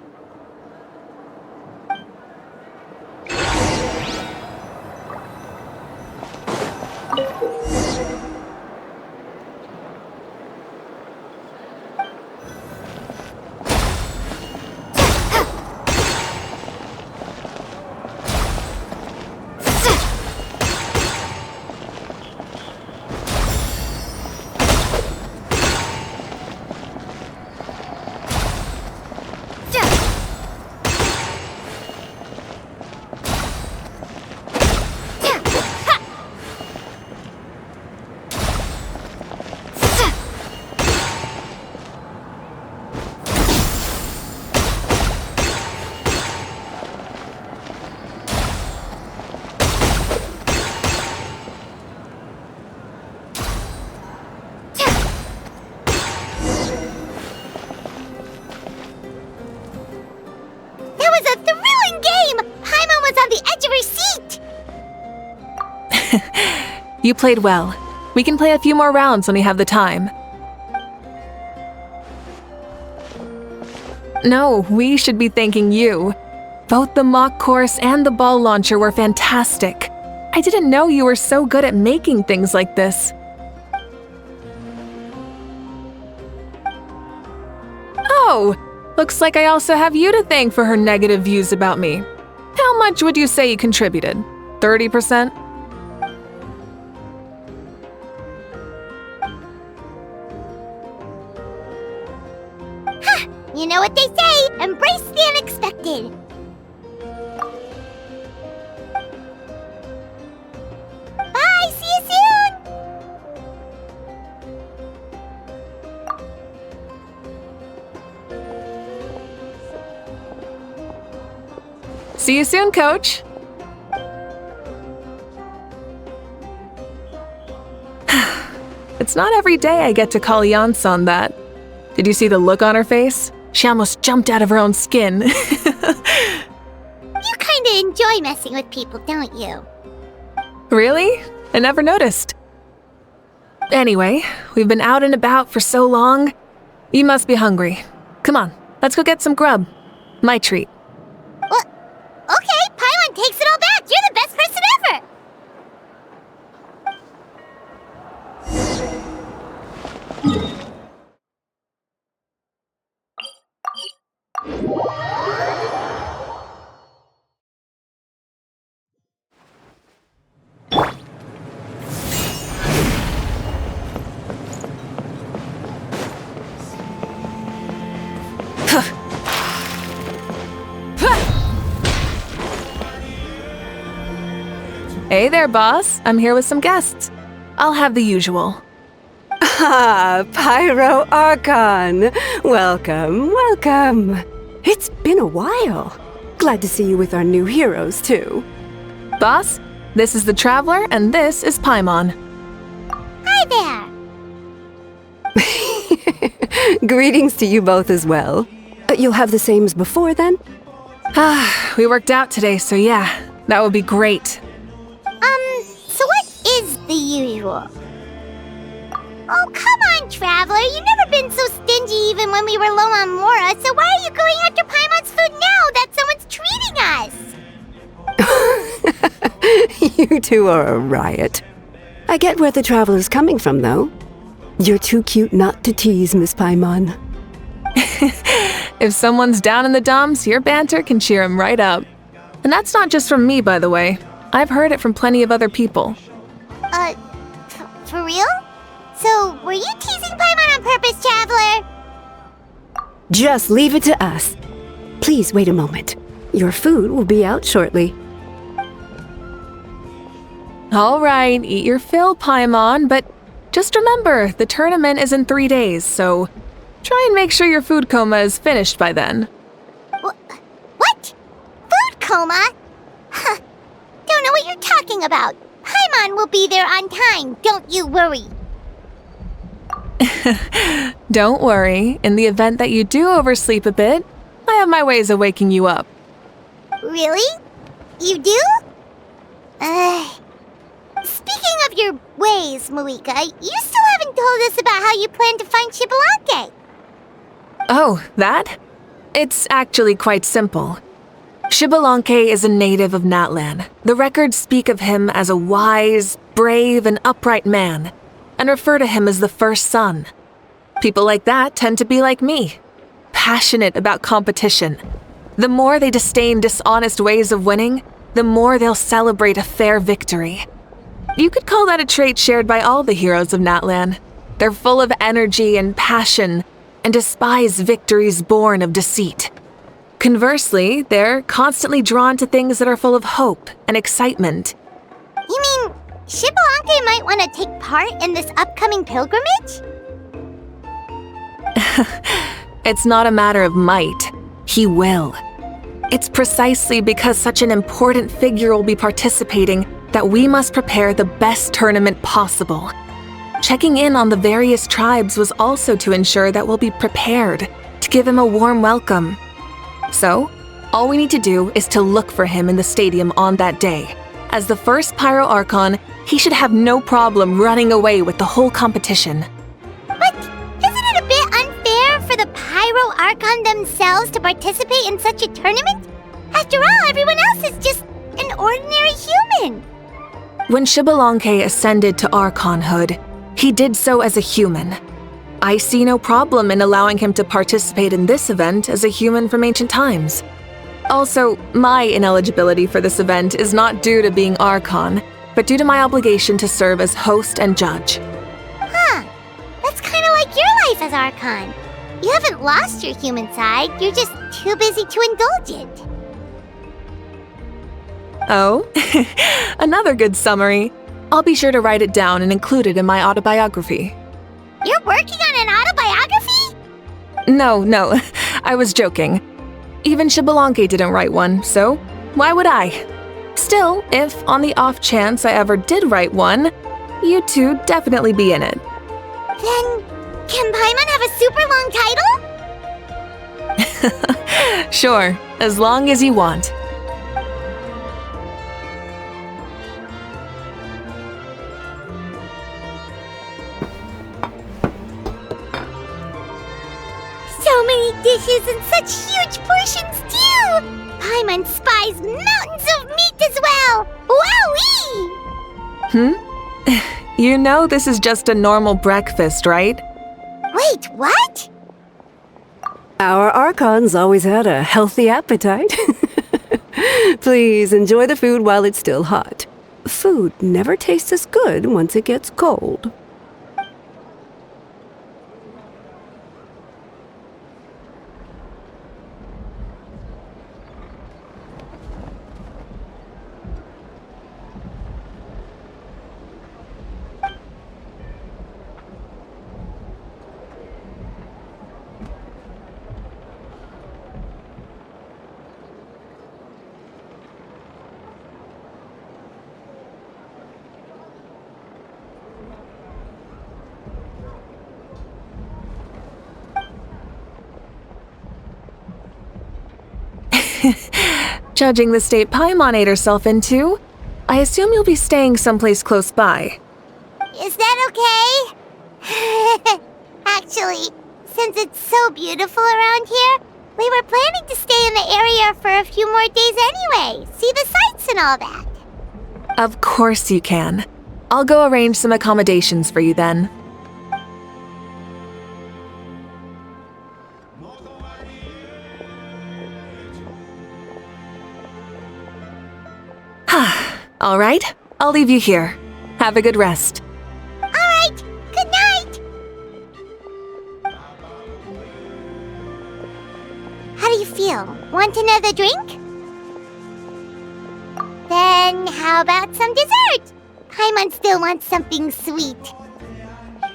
You played well. We can play a few more rounds when we have the time. No, we should be thanking you. Both the mock course and the ball launcher were fantastic. I didn't know you were so good at making things like this. Oh, looks like I also have you to thank for her negative views about me. How much would you say you contributed? 30%? You know what they say, embrace the unexpected. Bye, see you soon! See you soon, Coach! It's not every day I get to call Yansan that. Did you see the look on her face? She almost jumped out of her own skin. You kinda enjoy messing with people, don't you? Really? I never noticed. Anyway, we've been out and about for so long. You must be hungry. Come on, let's go get some grub. My treat. Well, okay, Paimon takes it all back. You're the best person ever. Hey there, boss. I'm here with some guests. I'll have the usual. Ah, Pyro Archon! Welcome, welcome. It's been a while. Glad to see you with our new heroes, too. Boss, this is the Traveler, and this is Paimon. Hi there. Greetings to you both as well. You'll have the same as before, then? We worked out today, so yeah, that would be great. So what is the usual? Oh, come on, Traveler. You've never been so stingy even when we were low on Mora, so why are you going after Paimon's food now that someone's treating us? You two are a riot. I get where the Traveler's coming from, though. You're too cute not to tease, Miss Paimon. If someone's down in the dumps, your banter can cheer him right up. And that's not just from me, by the way. I've heard it from plenty of other people. For real? So, were you teasing Paimon on purpose, Traveler? Just leave it to us. Please wait a moment. Your food will be out shortly. All right, eat your fill, Paimon, but just remember, the tournament is in 3 days, so try and make sure your food coma is finished by then. What? Food coma? Huh. Don't know what you're talking about. Paimon will be there on time, don't you worry. Don't worry, in the event that you do oversleep a bit, I have my ways of waking you up. Really? You do? Speaking of your ways, Mavuika, you still haven't told us about how you plan to find Xbalanque. Oh, that? It's actually quite simple. Xbalanque is a native of Natlan. The records speak of him as a wise, brave, and upright man, and refer to him as the first son. People like that tend to be like me, passionate about competition. The more they disdain dishonest ways of winning, the more they'll celebrate a fair victory. You could call that a trait shared by all the heroes of Natlan. They're full of energy and passion, and despise victories born of deceit. Conversely, they're constantly drawn to things that are full of hope and excitement. You mean Xbalanque might want to take part in this upcoming pilgrimage? It's not a matter of might. He will. It's precisely because such an important figure will be participating that we must prepare the best tournament possible. Checking in on the various tribes was also to ensure that we'll be prepared to give him a warm welcome. So, all we need to do is to look for him in the stadium on that day, As the first Pyro Archon, he should have no problem running away with the whole competition. But isn't it a bit unfair for the Pyro Archon themselves to participate in such a tournament? After all, everyone else is just an ordinary human. When Xbalanque ascended to Archonhood, he did so as a human. I see no problem in allowing him to participate in this event as a human from ancient times. Also, my ineligibility for this event is not due to being Archon, but due to my obligation to serve as host and judge. Huh. That's kind of like your life as Archon. You haven't lost your human side, you're just too busy to indulge it. Oh, another good summary. I'll be sure to write it down and include it in my autobiography. You're working on an autobiography? No, I was joking. Even Xbalanque didn't write one, so why would I? Still, if on the off chance I ever did write one, you two definitely be in it. Then, can Paimon have a super long title? Sure, as long as you want. So many dishes and such huge portions too! Paimon spies mountains of meat as well! Wowee! You know this is just a normal breakfast, right? Wait, what? Our Archons always had a healthy appetite. Please enjoy the food while it's still hot. Food never tastes as good once it gets cold. Judging the state Paimon ate herself into, I assume you'll be staying someplace close by. Is that okay? Actually, since it's so beautiful around here, we were planning to stay in the area for a few more days anyway, see the sights and all that. Of course you can. I'll go arrange some accommodations for you then. All right, I'll leave you here. Have a good rest. All right, good night! How do you feel? Want another drink? Then how about some dessert? Paimon still wants something sweet. Why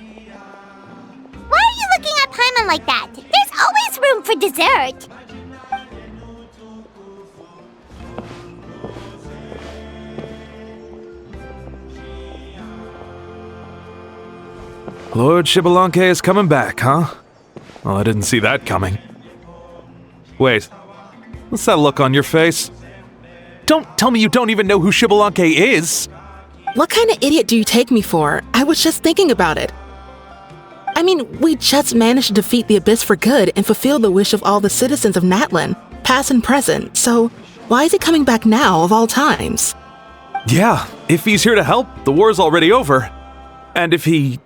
are you looking at Paimon like that? There's always room for dessert. Lord Xbalanque is coming back, huh? Well, I didn't see that coming. Wait, what's that look on your face? Don't tell me you don't even know who Xbalanque is! What kind of idiot do you take me for? I was just thinking about it. I mean, we just managed to defeat the Abyss for good and fulfill the wish of all the citizens of Natlan, past and present, so why is he coming back now of all times? Yeah, if he's here to help, the war's already over. And if he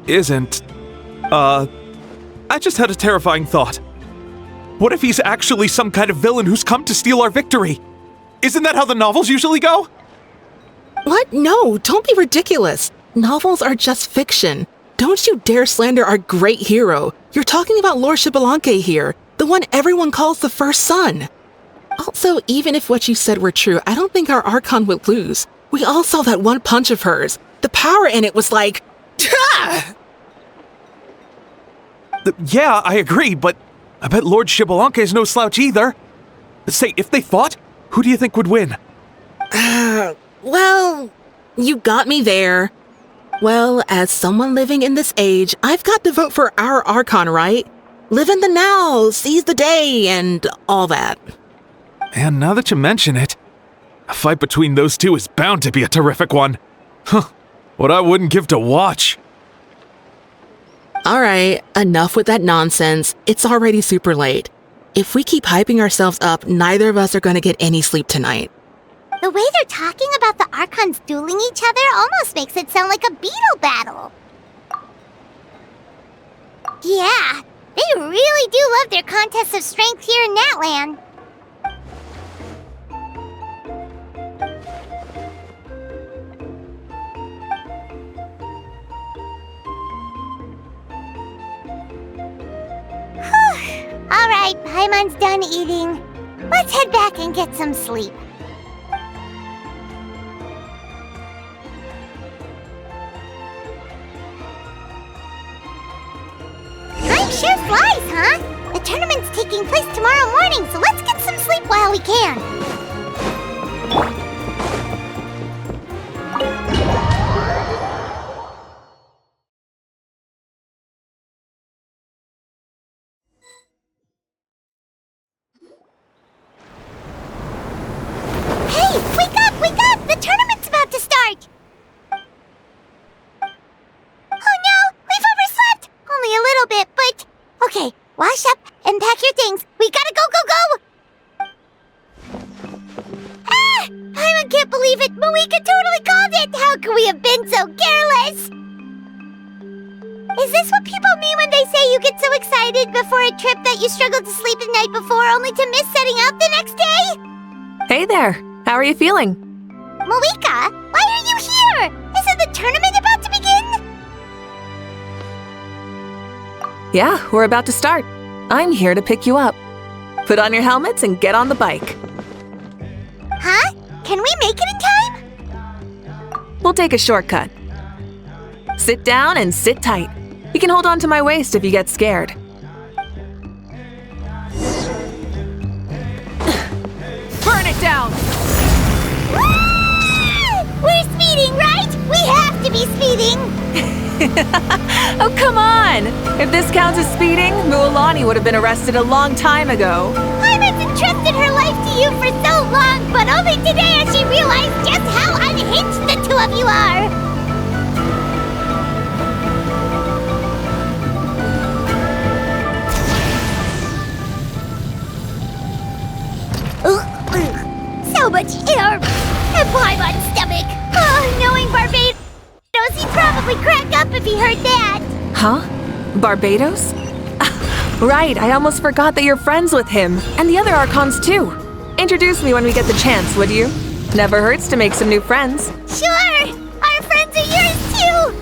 isn't, I just had a terrifying thought. What if he's actually some kind of villain who's come to steal our victory? Isn't that how the novels usually go? What? No, don't be ridiculous. Novels are just fiction. Don't you dare slander our great hero. You're talking about Lord Xbalanque here, the one everyone calls the first son. Also, even if what you said were true, I don't think our Archon would lose. We all saw that one punch of hers. The power in it was like... Yeah, I agree, but I bet Lord Xbalanque is no slouch either. Say, if they fought, who do you think would win? Well, you got me there. Well, as someone living in this age, I've got to vote for our Archon, right? Live in the now, seize the day, and all that. Man, now that you mention it, A fight between those two is bound to be a terrific one. Huh. What I wouldn't give to watch. Alright, enough with that nonsense. It's already super late. If we keep hyping ourselves up, neither of us are going to get any sleep tonight. The way they're talking about the Archons dueling each other almost makes it sound like a beetle battle. Yeah, they really do love their contests of strength here in Natland. Alright, Paimon's done eating. Let's head back and get some sleep. Time sure flies, huh? The tournament's taking place tomorrow morning, so let's get some sleep while we can. Hey, wake up, wake up! The tournament's about to start! Oh no, we've overslept! Only a little bit, but... Okay, wash up and pack your things. We gotta go, go, go! Ah! I can't believe it! Mavuika totally called it! How could we have been so careless? Is this what people mean when they say you get so excited before a trip that you struggled to sleep the night before only to miss setting out the next day? Hey there! How are you feeling? Mavuika, why are you here? Isn't the tournament about to begin? Yeah, we're about to start. I'm here to pick you up. Put on your helmets and get on the bike. Huh? Can we make it in time? We'll take a shortcut. Sit down and sit tight. You can hold on to my waist if you get scared. Burn it down! We're speeding, right? We have to be speeding! Oh, come on! If this counts as speeding, Mualani would have been arrested a long time ago. Paimon's entrusted her life to you for so long, but only today has she realized just how unhinged the two of you are! So much air! And Paimon's stomach! Oh, knowing Barbados, he'd probably crack up if he heard that! Huh? Barbados? Right, I almost forgot that you're friends with him, and the other Archons too. Introduce me when we get the chance, would you? Never hurts to make some new friends. Sure! Our friends are yours too!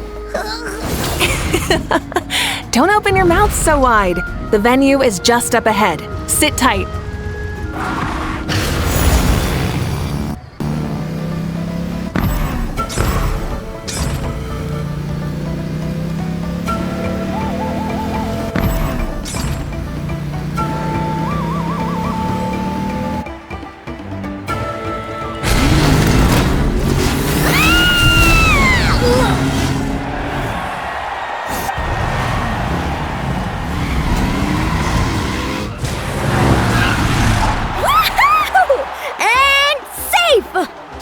Don't open your mouth so wide. The venue is just up ahead. Sit tight.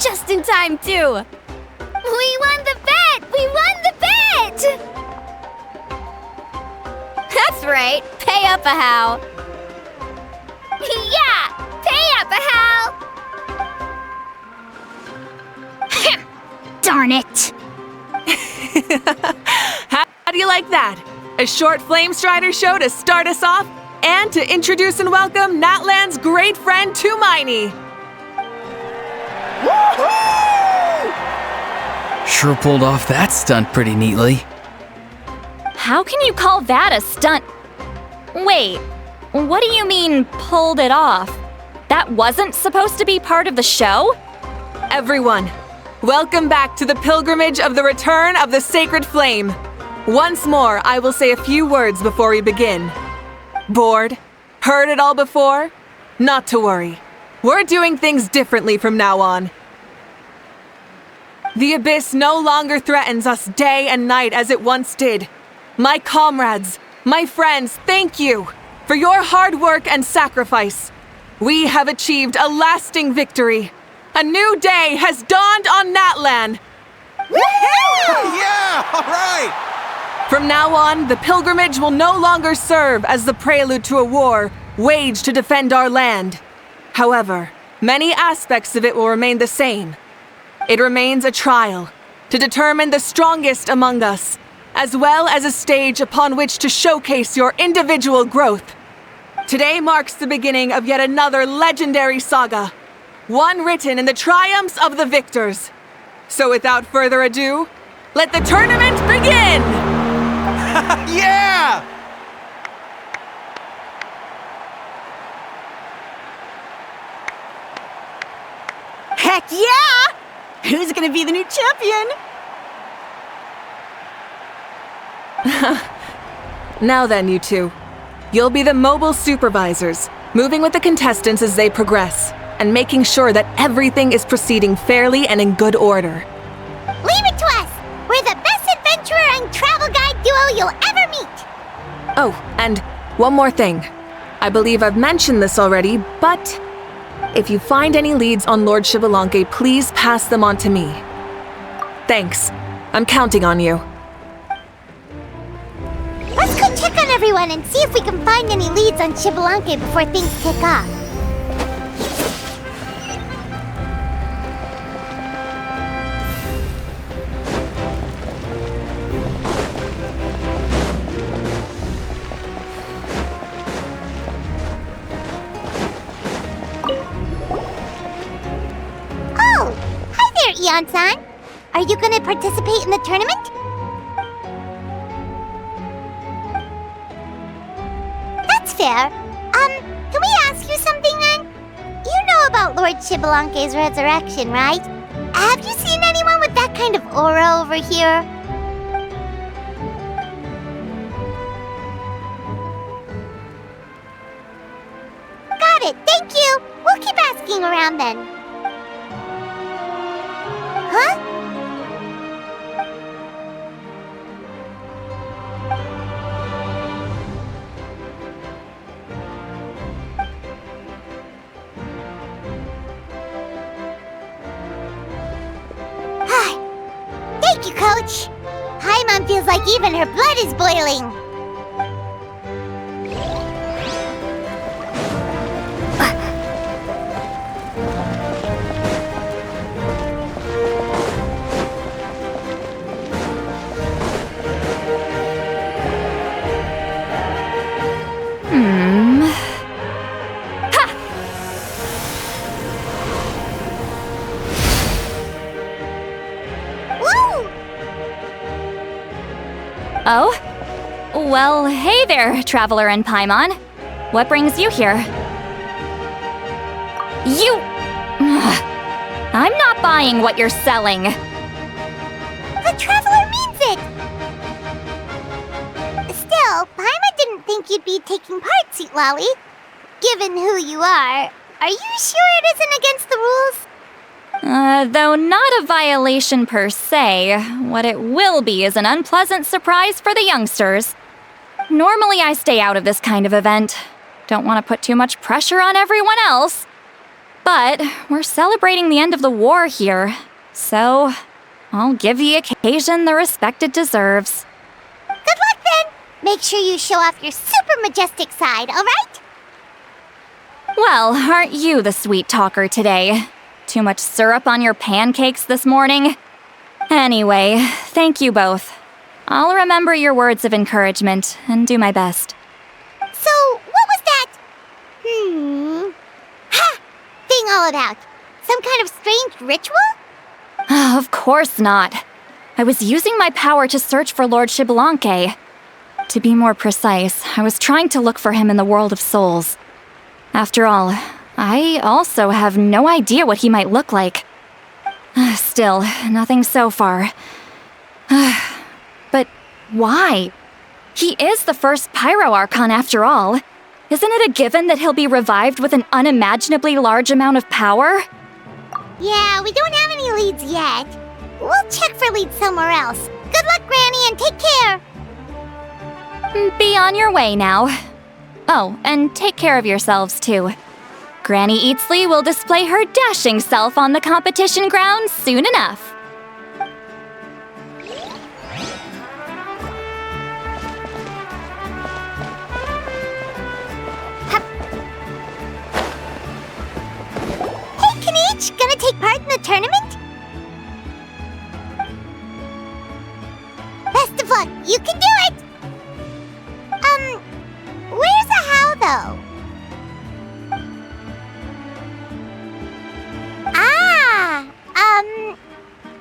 Just in time, too! We won the bet! We won the bet! That's right! Pay up a how! Yeah! Pay up a how! Darn it! How do you like that? A short Flame Strider show to start us off, and to introduce and welcome Natland's great friend Tumaini. Sure pulled off that stunt pretty neatly. How can you call that a stunt? Wait, what do you mean, pulled it off? That wasn't supposed to be part of the show? Everyone, welcome back to the pilgrimage of the return of the sacred flame. Once more, I will say a few words before we begin. Bored? Heard it all before? Not to worry. We're doing things differently from now on. The abyss no longer threatens us day and night as it once did. My comrades, my friends, thank you for your hard work and sacrifice. We have achieved a lasting victory. A new day has dawned on Natlan! Yeah, all right! From now on, the pilgrimage will no longer serve as the prelude to a war waged to defend our land. However, many aspects of it will remain the same. It remains a trial to determine the strongest among us, as well as a stage upon which to showcase your individual growth. Today marks the beginning of yet another legendary saga, one written in the triumphs of the victors. So without further ado, let the tournament begin! Yeah! Heck yeah! Who's gonna be the new champion? Now then, you two. You'll be the mobile supervisors, moving with the contestants as they progress, and making sure that everything is proceeding fairly and in good order. Leave it to us! We're the best adventurer and travel guide duo you'll ever meet! Oh, and one more thing. I believe I've mentioned this already, but if you find any leads on Lord Xbalanque, please pass them on to me. Thanks. I'm counting on you. Let's go check on everyone and see if we can find any leads on Xbalanque before things kick off. Oh! Hi there, Eon-san! Are you gonna participate in the tournament? That's fair. Can we ask you something then? You know about Lord Xbalanque's resurrection, right? Have you seen anyone with that kind of aura over here? Got it, thank you! We'll keep asking around then. Huh? Thank you, Coach. Paimon feels like even her blood is boiling. Oh? Well, hey there, Traveler and Paimon. What brings you here? You... I'm not buying what you're selling. The Traveler means it! Still, Paimon didn't think you'd be taking part, Sweet Lolly. Given who you are you sure it isn't against the rules? Though not a violation per se, what it will be is an unpleasant surprise for the youngsters. Normally I stay out of this kind of event. Don't want to put too much pressure on everyone else. But we're celebrating the end of the war here, so I'll give the occasion the respect it deserves. Good luck then! Make sure you show off your super majestic side, alright? Well, aren't you the sweet talker today? Too much syrup on your pancakes this morning? Anyway, thank you both. I'll remember your words of encouragement and do my best. So, what was that? Ha! Thing all about? Some kind of strange ritual? Of course not. I was using my power to search for Lord Xbalanque. To be more precise, I was trying to look for him in the world of souls. After all, I also have no idea what he might look like. Still, nothing so far. But why? He is the first Pyro Archon after all. Isn't it a given that he'll be revived with an unimaginably large amount of power? Yeah, we don't have any leads yet. We'll check for leads somewhere else. Good luck, Granny, and take care! Be on your way now. Oh, and take care of yourselves too. Granny Eatsley will display her dashing self on the competition grounds soon enough. Hey, Kanich, gonna take part in the tournament? Best of luck, you can do it! Where's the how, though?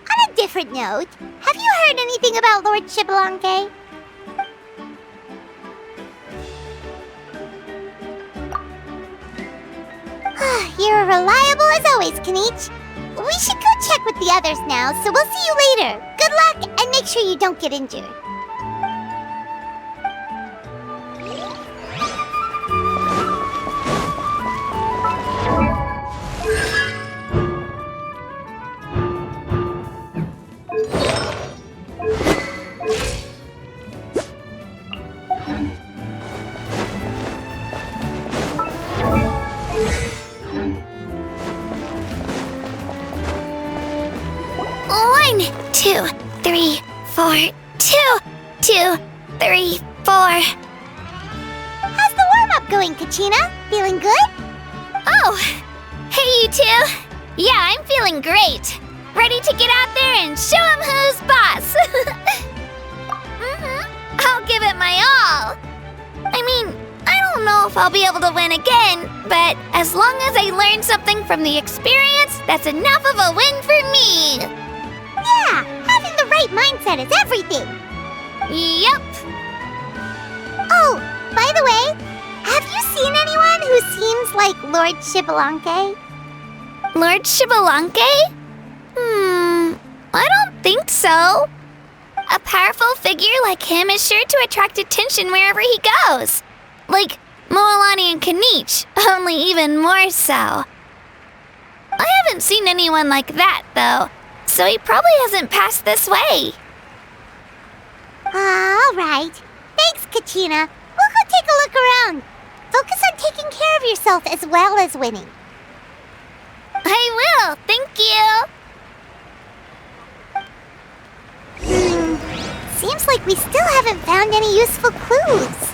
On a different note, have you heard anything about Lord Xbalanque? You're reliable as always, Kanich. We should go check with the others now, so we'll see you later. Good luck, and make sure you don't get injured. One, 2, 3, 4. 2, 2, 3, 4. How's the warm-up going, Kachina? Feeling good? Oh, hey you two. Yeah, I'm feeling great. Ready to get out there and show 'em who's boss. I'll give it my all. I mean, I don't know if I'll be able to win again, but as long as I learn something from the experience, that's enough of a win for me. Yeah, having the right mindset is everything. Yep. Oh, by the way, have you seen anyone who seems like Lord Xbalanque? Lord Xbalanque? I don't think so. A powerful figure like him is sure to attract attention wherever he goes. Like Moalani and Kanich, only even more so. I haven't seen anyone like that, though, so he probably hasn't passed this way. All right. Thanks, Kachina. We'll go take a look around. Focus on taking care of yourself as well as winning. I will, thank you. Seems like we still haven't found any useful clues.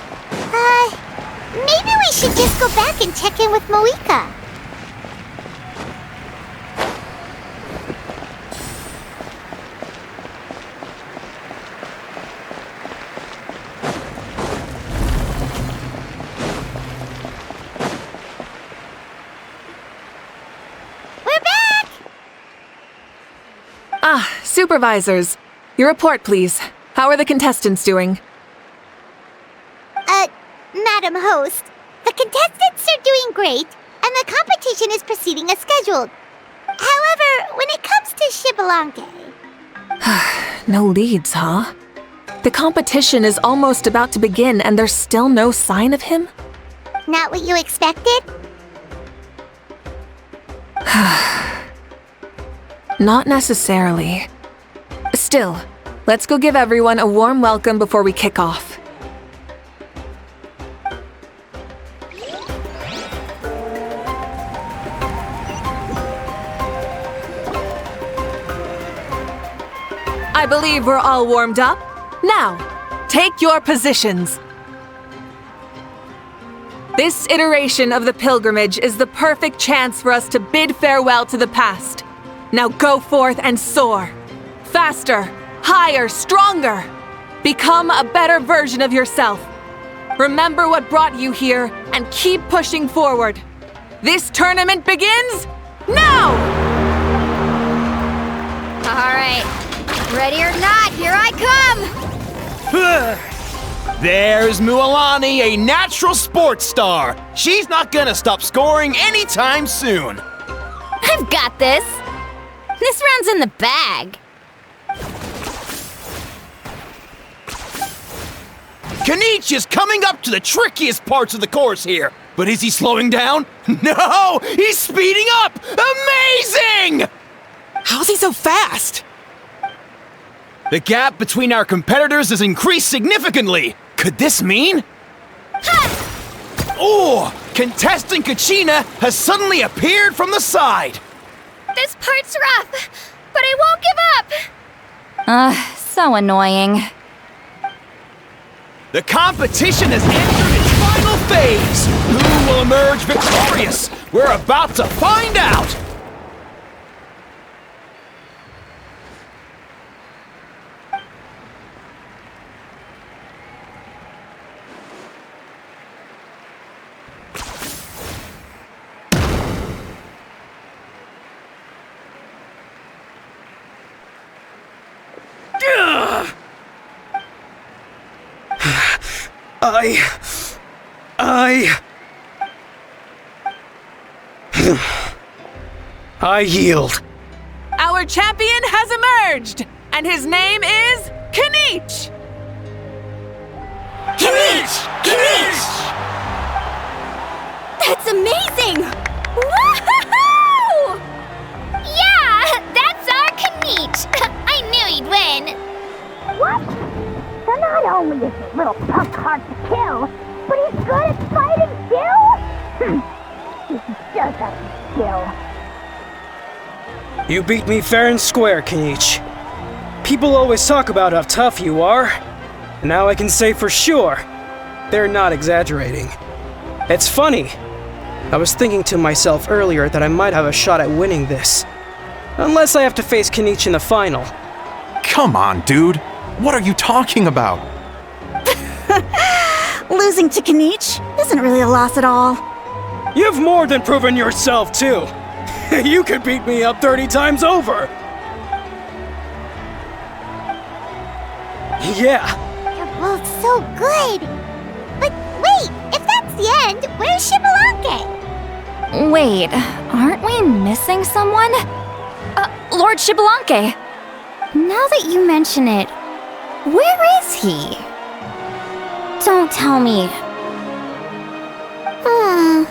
Maybe we should just go back and check in with Mavuika. Supervisors, your report, please. How are the contestants doing? Madam Host, the contestants are doing great, and the competition is proceeding as scheduled. However, when it comes to Xbalanque... No leads, huh? The competition is almost about to begin, and there's still no sign of him? Not what you expected? Not necessarily. Still, let's go give everyone a warm welcome before we kick off. I believe we're all warmed up. Now, take your positions. This iteration of the pilgrimage is the perfect chance for us to bid farewell to the past. Now go forth and soar. Faster, higher, stronger. Become a better version of yourself. Remember what brought you here and keep pushing forward. This tournament begins now! All right. Ready or not, here I come! There's Moalani, a natural sports star. She's not gonna stop scoring anytime soon. I've got this. This round's in the bag. Kanich is coming up to the trickiest parts of the course here. But is he slowing down? No! He's speeding up! Amazing! How's he so fast? The gap between our competitors has increased significantly. Could this mean? Oh! Contestant Kachina has suddenly appeared from the side. This part's rough, but I won't give up. So annoying. The competition has entered its final phase. Who will emerge victorious? We're about to find out. I yield. Our champion has emerged, and his name is Kanich! Kanich! Kanich! That's amazing! Woohoo! Yeah, that's our Kanich. I knew he'd win. What? So not only is this little punk hard to kill, but he's good at fighting too? This is just a skill. You beat me fair and square, Kanich. People always talk about how tough you are. And now I can say for sure, they're not exaggerating. It's funny. I was thinking to myself earlier that I might have a shot at winning this. Unless I have to face Kanich in the final. Come on, dude. What are you talking about? Losing to Kanich isn't really a loss at all. You've more than proven yourself, too. You could beat me up 30 times over. Yeah. You're both so good. But wait, if that's the end, where's Xbalanque? Wait, aren't we missing someone? Lord Xbalanque. Now that you mention it, where is he? Don't tell me. Huh?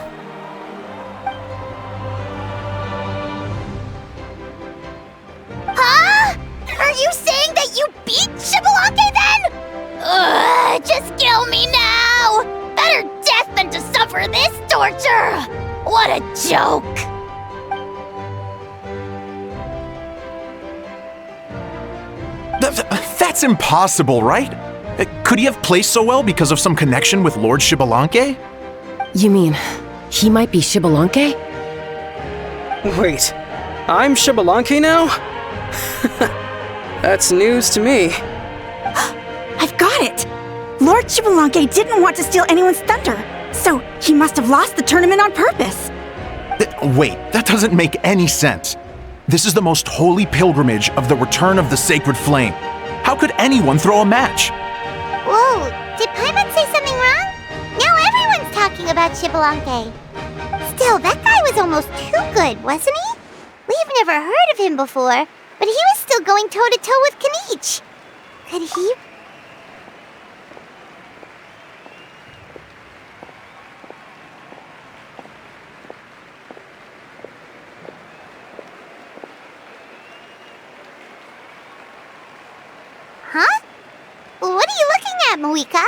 Are you saying that you beat Xbalanque then? Just kill me now! Better death than to suffer this torture! What a joke! That's impossible, right? Could he have placed so well because of some connection with Lord Xbalanque? You mean, he might be Xbalanque? Wait, I'm Xbalanque now? That's news to me. I've got it! Lord Xbalanque didn't want to steal anyone's thunder, so he must have lost the tournament on purpose. Wait, that doesn't make any sense. This is the most holy pilgrimage of the return of the sacred flame. How could anyone throw a match? Whoa, did Paimon say something wrong? Now everyone's talking about Xbalanque. Still, that guy was almost too good, wasn't he? We've never heard of him before, but he was still going toe-to-toe with Kanich. Could he... Huh? What are you looking at, Mavuika?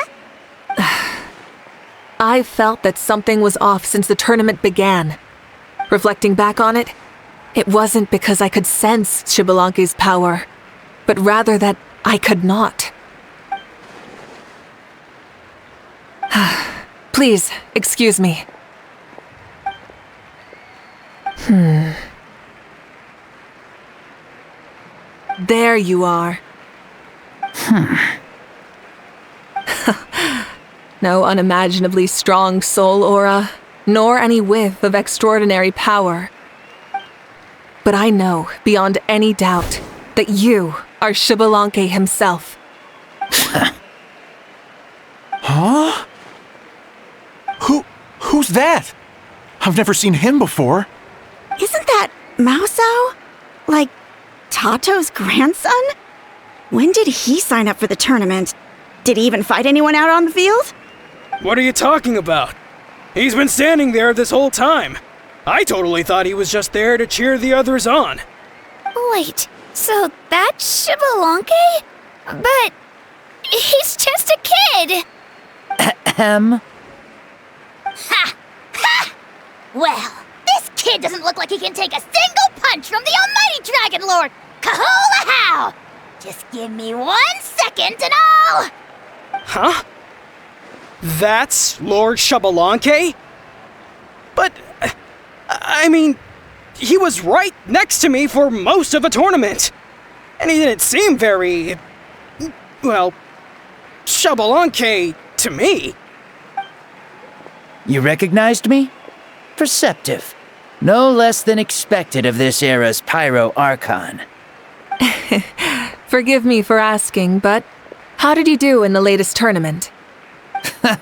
I felt that something was off since the tournament began. Reflecting back on it, it wasn't because I could sense Xbalanque's power, but rather that I could not. Please, excuse me. There you are. No unimaginably strong soul aura, nor any whiff of extraordinary power. But I know, beyond any doubt, that you are Xbalanque himself. Huh? Who's that? I've never seen him before. Isn't that Mausao? Like, Tato's grandson? When did he sign up for the tournament? Did he even fight anyone out on the field? What are you talking about? He's been standing there this whole time. I totally thought he was just there to cheer the others on. Wait, so that's Xbalanque? But he's just a kid. Ha! Ha! Well, this kid doesn't look like he can take a single punch from the almighty Dragon Lord! Kahola how! Just give me 1 second and I'll... Huh? That's Lord Xbalanque? But, I mean, he was right next to me for most of the tournament. And he didn't seem very, well, Xbalanque to me. You recognized me? Perceptive. No less than expected of this era's Pyro Archon. Forgive me for asking, but how did you do in the latest tournament? I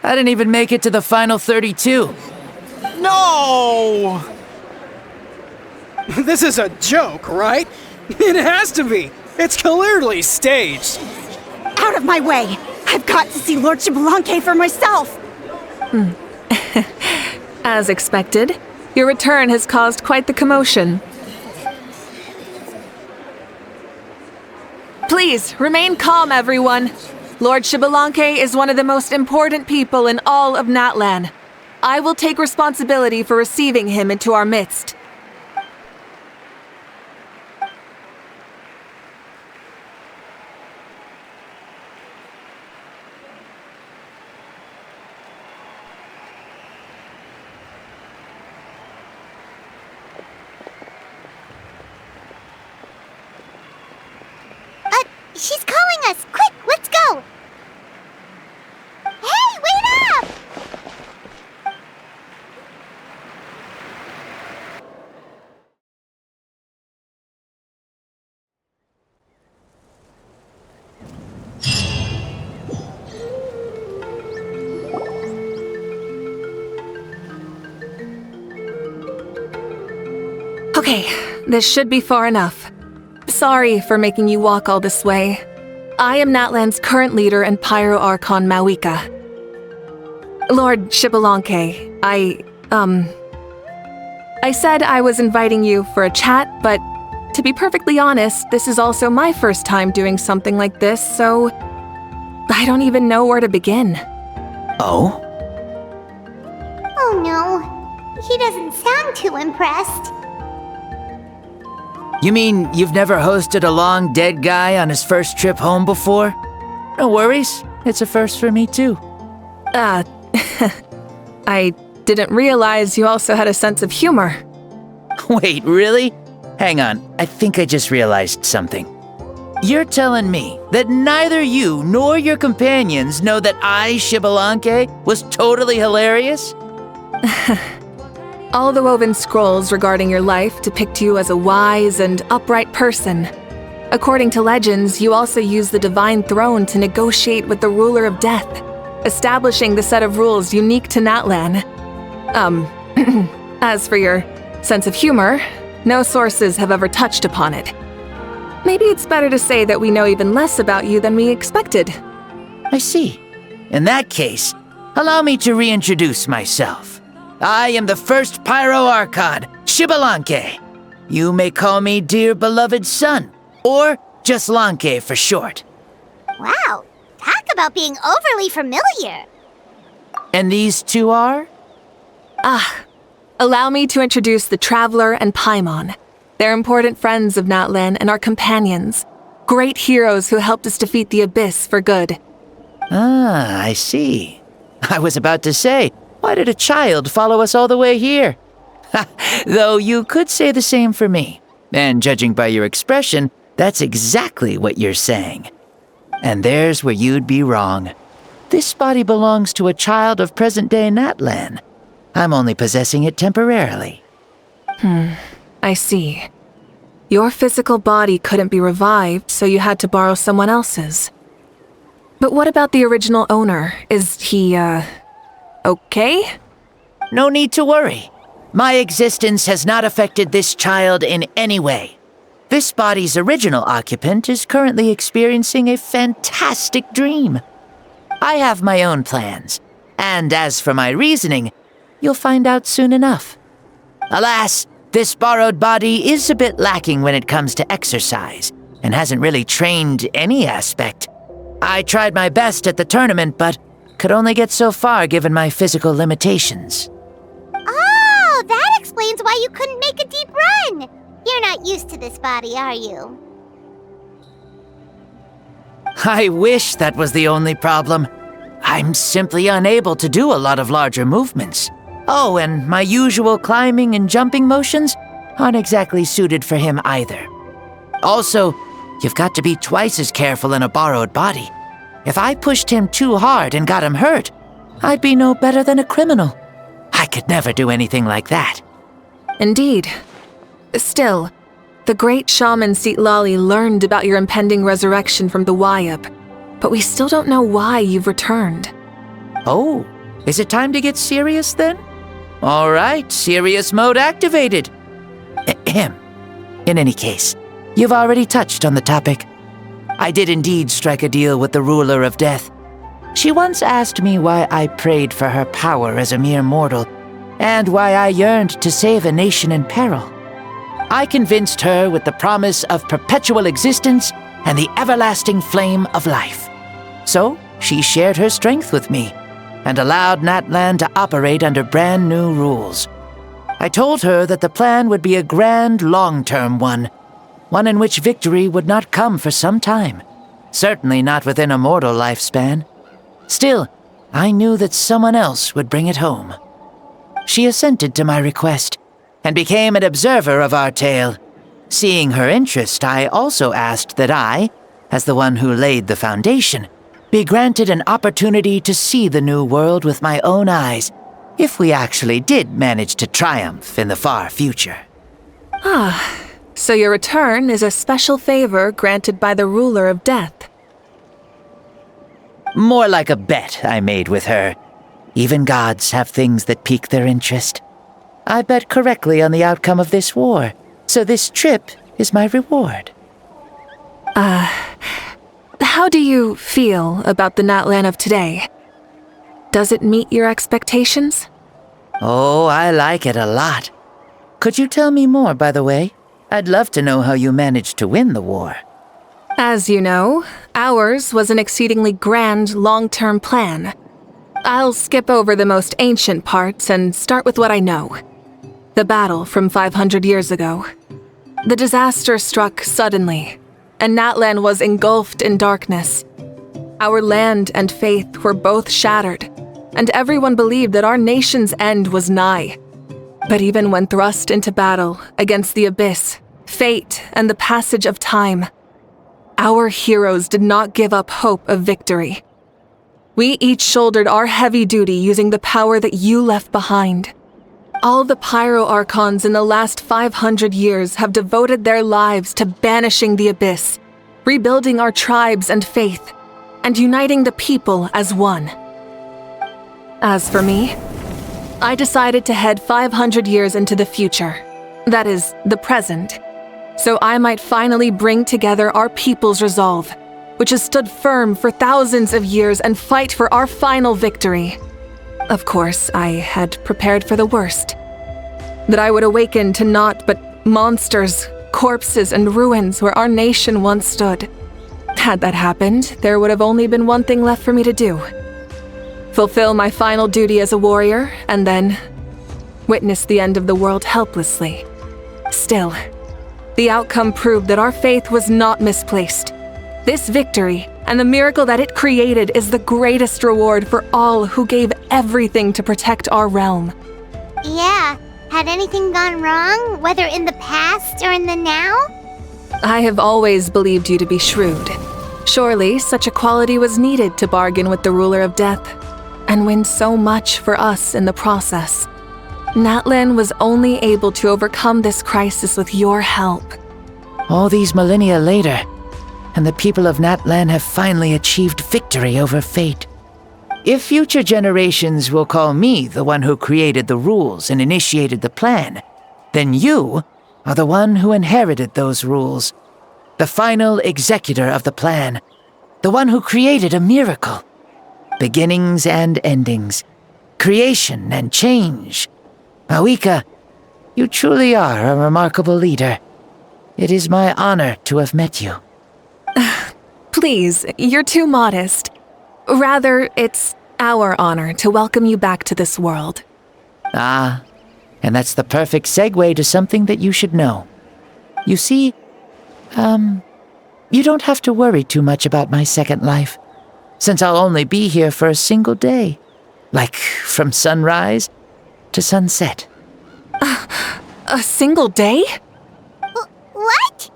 didn't even make it to the final 32. No! This is a joke, right? It has to be. It's clearly staged. Out of my way! I've got to see Lord Xbalanque for myself! As expected, your return has caused quite the commotion. Please, remain calm, everyone. Lord Xbalanque is one of the most important people in all of Natlan. I will take responsibility for receiving him into our midst. She's calling us! Quick, let's go! Hey, wait up! Okay, this should be far enough. Sorry for making you walk all this way. I am Natlan's current leader and Pyro Archon Mavuika. Lord Xbalanque, I said I was inviting you for a chat, but to be perfectly honest, this is also my first time doing something like this, so I don't even know where to begin. Oh? Oh no, he doesn't sound too impressed. You mean you've never hosted a long dead guy on his first trip home before? No worries, it's a first for me too. I didn't realize you also had a sense of humor. Wait, really? Hang on, I think I just realized something. You're telling me that neither you nor your companions know that I, Xbalanque, was totally hilarious? All the woven scrolls regarding your life depict you as a wise and upright person. According to legends, you also use the divine throne to negotiate with the ruler of death, establishing the set of rules unique to Natlan. As for your sense of humor, no sources have ever touched upon it. Maybe it's better to say that we know even less about you than we expected. I see. In that case, allow me to reintroduce myself. I am the first Pyro Archon, Xbalanque. You may call me dear beloved son, or just Lanque for short. Wow, talk about being overly familiar. And these two are? Allow me to introduce the Traveler and Paimon. They're important friends of Natlan and our companions. Great heroes who helped us defeat the Abyss for good. Ah, I see. I was about to say, why did a child follow us all the way here? Though you could say the same for me. And judging by your expression, that's exactly what you're saying. And there's where you'd be wrong. This body belongs to a child of present-day Natlan. I'm only possessing it temporarily. I see. Your physical body couldn't be revived, so you had to borrow someone else's. But what about the original owner? Is he, okay? No need to worry. My existence has not affected this child in any way. This body's original occupant is currently experiencing a fantastic dream. I have my own plans, and as for my reasoning, you'll find out soon enough. Alas, this borrowed body is a bit lacking when it comes to exercise, and hasn't really trained any aspect. I tried my best at the tournament, but could only get so far given my physical limitations. Ah, Oh, that explains why you couldn't make a deep run! You're not used to this body, are you? I wish that was the only problem. I'm simply unable to do a lot of larger movements. Oh, and my usual climbing and jumping motions aren't exactly suited for him either. Also, you've got to be twice as careful in a borrowed body. If I pushed him too hard and got him hurt, I'd be no better than a criminal. I could never do anything like that. Indeed. Still, the great shaman Lali learned about your impending resurrection from the Wayup, but we still don't know why you've returned. Oh, is it time to get serious then? All right, serious mode activated. Ahem. In any case, you've already touched on the topic. I did indeed strike a deal with the ruler of death. She once asked me why I prayed for her power as a mere mortal, and why I yearned to save a nation in peril. I convinced her with the promise of perpetual existence and the everlasting flame of life. So she shared her strength with me, and allowed Natlan to operate under brand new rules. I told her that the plan would be a grand, long-term one in which victory would not come for some time, certainly not within a mortal lifespan. Still, I knew that someone else would bring it home. She assented to my request, and became an observer of our tale. Seeing her interest, I also asked that I, as the one who laid the foundation, be granted an opportunity to see the new world with my own eyes, if we actually did manage to triumph in the far future. Ah, so your return is a special favor granted by the ruler of death. More like a bet I made with her. Even gods have things that pique their interest. I bet correctly on the outcome of this war, so this trip is my reward. How do you feel about the Natlan of today? Does it meet your expectations? Oh, I like it a lot. Could you tell me more, by the way? I'd love to know how you managed to win the war. As you know, ours was an exceedingly grand, long-term plan. I'll skip over the most ancient parts and start with what I know. The battle from 500 years ago. The disaster struck suddenly, and Natlan was engulfed in darkness. Our land and faith were both shattered, and everyone believed that our nation's end was nigh. But even when thrust into battle against the abyss, fate, and the passage of time, our heroes did not give up hope of victory. We each shouldered our heavy duty using the power that you left behind. All the Pyro Archons in the last 500 years have devoted their lives to banishing the abyss, rebuilding our tribes and faith, and uniting the people as one. As for me, I decided to head 500 years into the future, that is, the present, so I might finally bring together our people's resolve, which has stood firm for thousands of years, and fight for our final victory. Of course, I had prepared for the worst. That I would awaken to naught but monsters, corpses, and ruins where our nation once stood. Had that happened, there would have only been one thing left for me to do. Fulfill my final duty as a warrior, and then witness the end of the world helplessly. Still, the outcome proved that our faith was not misplaced. This victory, and the miracle that it created, is the greatest reward for all who gave everything to protect our realm. Yeah, had anything gone wrong, whether in the past or in the now? I have always believed you to be shrewd. Surely, such a quality was needed to bargain with the ruler of death, and win so much for us in the process. Natlan was only able to overcome this crisis with your help. All these millennia later, and the people of Natlan have finally achieved victory over fate. If future generations will call me the one who created the rules and initiated the plan, then you are the one who inherited those rules. The final executor of the plan. The one who created a miracle. Beginnings and endings. Creation and change. Mavuika, you truly are a remarkable leader. It is my honor to have met you. Please, you're too modest. Rather, it's our honor to welcome you back to this world. Ah, And that's the perfect segue to something that you should know. You see, you don't have to worry too much about my second life, since I'll only be here for a single day. Like, from sunrise to sunset. A single day? What?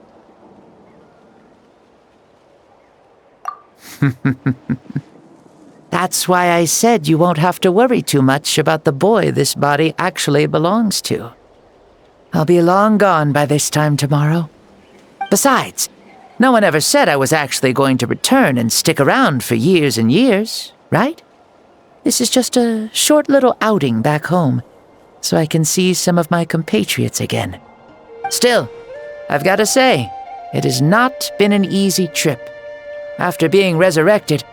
That's why I said you won't have to worry too much about the boy this body actually belongs to. I'll be long gone by this time tomorrow. Besides, no one ever said I was actually going to return and stick around for years and years, right? This is just a short little outing back home, so I can see some of my compatriots again. Still, I've got to say, it has not been an easy trip. After being resurrected,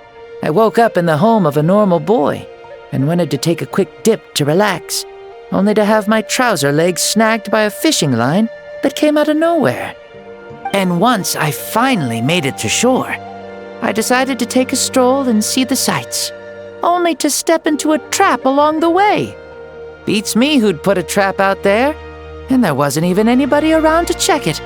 I woke up in the home of a normal boy and wanted to take a quick dip to relax, only to have my trouser legs snagged by a fishing line that came out of nowhere. And once I finally made it to shore, I decided to take a stroll and see the sights, only to step into a trap along the way. Beats me who'd put a trap out there, and there wasn't even anybody around to check it.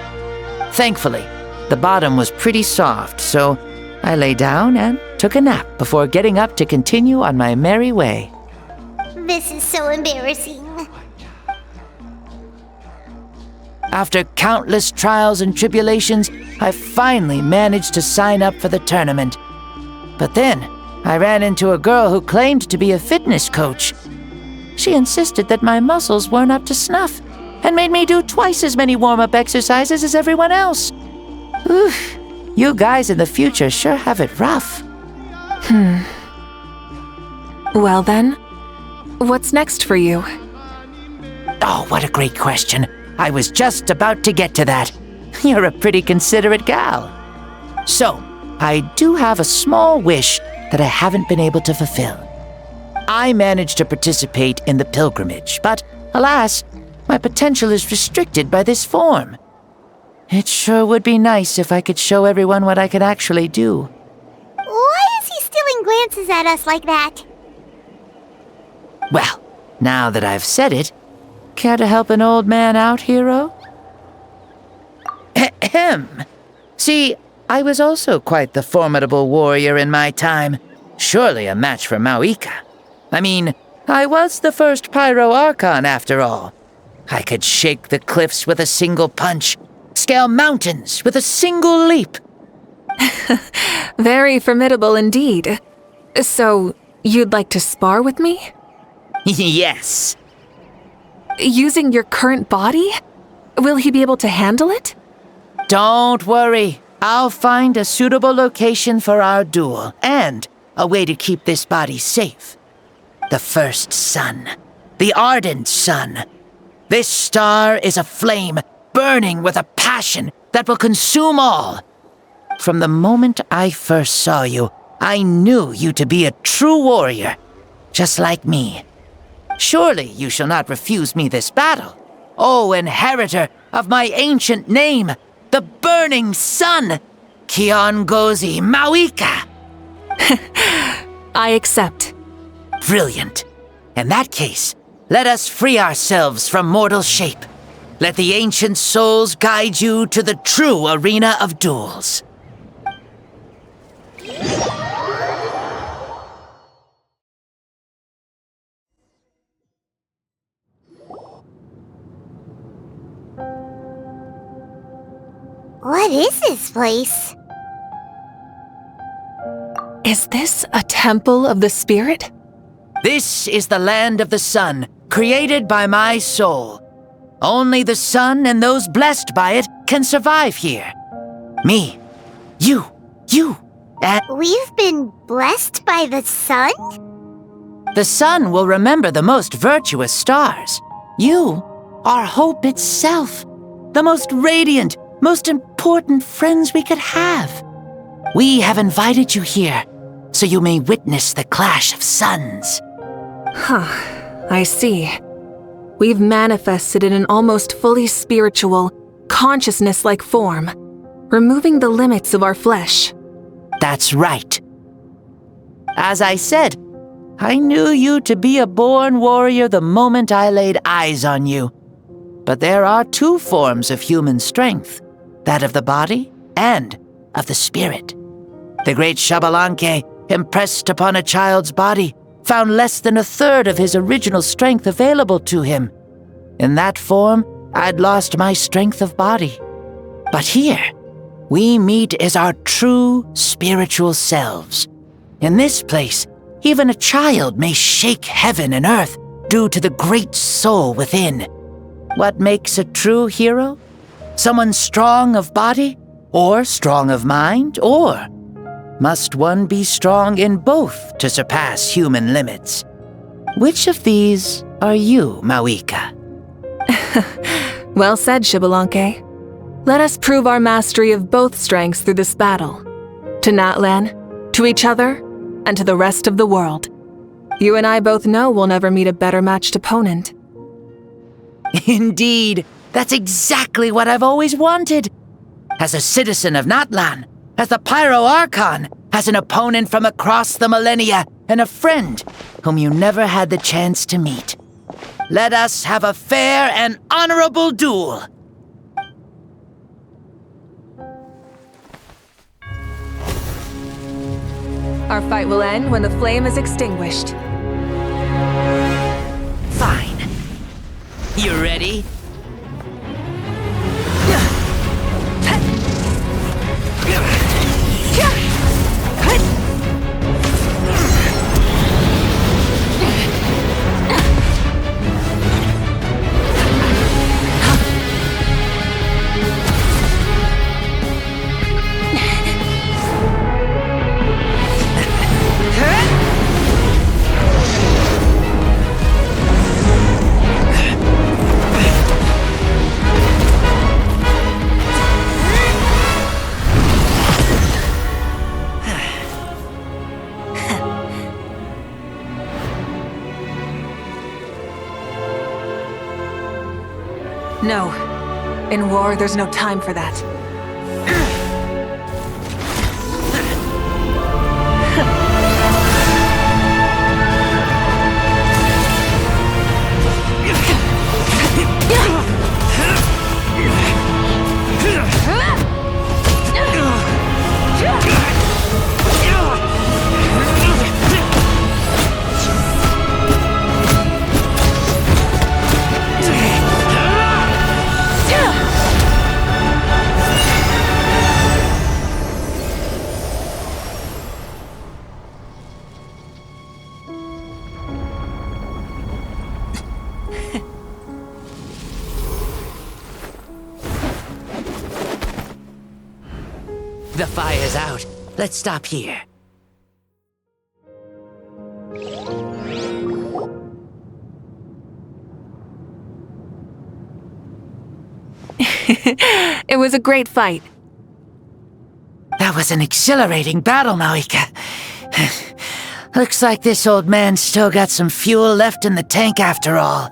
Thankfully, the bottom was pretty soft, so I lay down and took a nap before getting up to continue on my merry way. This is so embarrassing. After countless trials and tribulations, I finally managed to sign up for the tournament. But then, I ran into a girl who claimed to be a fitness coach. She insisted that my muscles weren't up to snuff, and made me do twice as many warm-up exercises as everyone else. Oof, you guys in the future sure have it rough. Well then, what's next for you? Oh, what a great question. I was just about to get to that. You're a pretty considerate gal. So, I do have a small wish that I haven't been able to fulfill. I managed to participate in the pilgrimage, but alas, my potential is restricted by this form. It sure would be nice if I could show everyone what I could actually do. Why is he stealing glances at us like that? Well, now that I've said it, care to help an old man out, hero? Ahem. See, I was also quite the formidable warrior in my time. Surely a match for Mavuika. I mean, I was the first Pyro Archon after all. I could shake the cliffs with a single punch, scale mountains with a single leap. Very formidable indeed. So, you'd like to spar with me? Yes. Using your current body? Will he be able to handle it? Don't worry. I'll find a suitable location for our duel, and a way to keep this body safe. The first sun. The ardent sun. This star is a flame, burning with a passion that will consume all. From the moment I first saw you, I knew you to be a true warrior, just like me. Surely you shall not refuse me this battle, O inheritor of my ancient name, the burning sun, Kiongozi Mavuika. I accept. Brilliant. In that case, let us free ourselves from mortal shape. Let the ancient souls guide you to the true arena of duels. What is this place? Is this a temple of the spirit? This is the land of the sun, created by my soul. Only the sun and those blessed by it can survive here. Me, you, and... We've been blessed by the sun? The sun will remember the most virtuous stars. You are hope itself, the most radiant, most important friends we could have. We have invited you here, so you may witness the clash of suns. I see. We've manifested in an almost fully spiritual, consciousness-like form, removing the limits of our flesh. That's right. As I said, I knew you to be a born warrior the moment I laid eyes on you. But there are two forms of human strength, that of the body and of the spirit. The great Xbalanque, impressed upon a child's body, found less than a third of his original strength available to him. In that form, I'd lost my strength of body. But here, we meet as our true spiritual selves. In this place, even a child may shake heaven and earth due to the great soul within. What makes a true hero? Someone strong of body, or strong of mind, or must one be strong in both to surpass human limits? Which of these are you, Mavuika? Well said, Xbalanque. Let us prove our mastery of both strengths through this battle. To Natlan, to each other, and to the rest of the world. You and I both know we'll never meet a better matched opponent. Indeed, that's exactly what I've always wanted. As a citizen of Natlan, as the Pyro Archon, as an opponent from across the millennia, and a friend whom you never had the chance to meet. Let us have a fair and honorable duel. Our fight will end when the flame is extinguished. Fine. You ready? No. In war, there's no time for that. The fire's out. Let's stop here. It was a great fight. That was an exhilarating battle, Mavuika. Looks like this old man's still got some fuel left in the tank after all.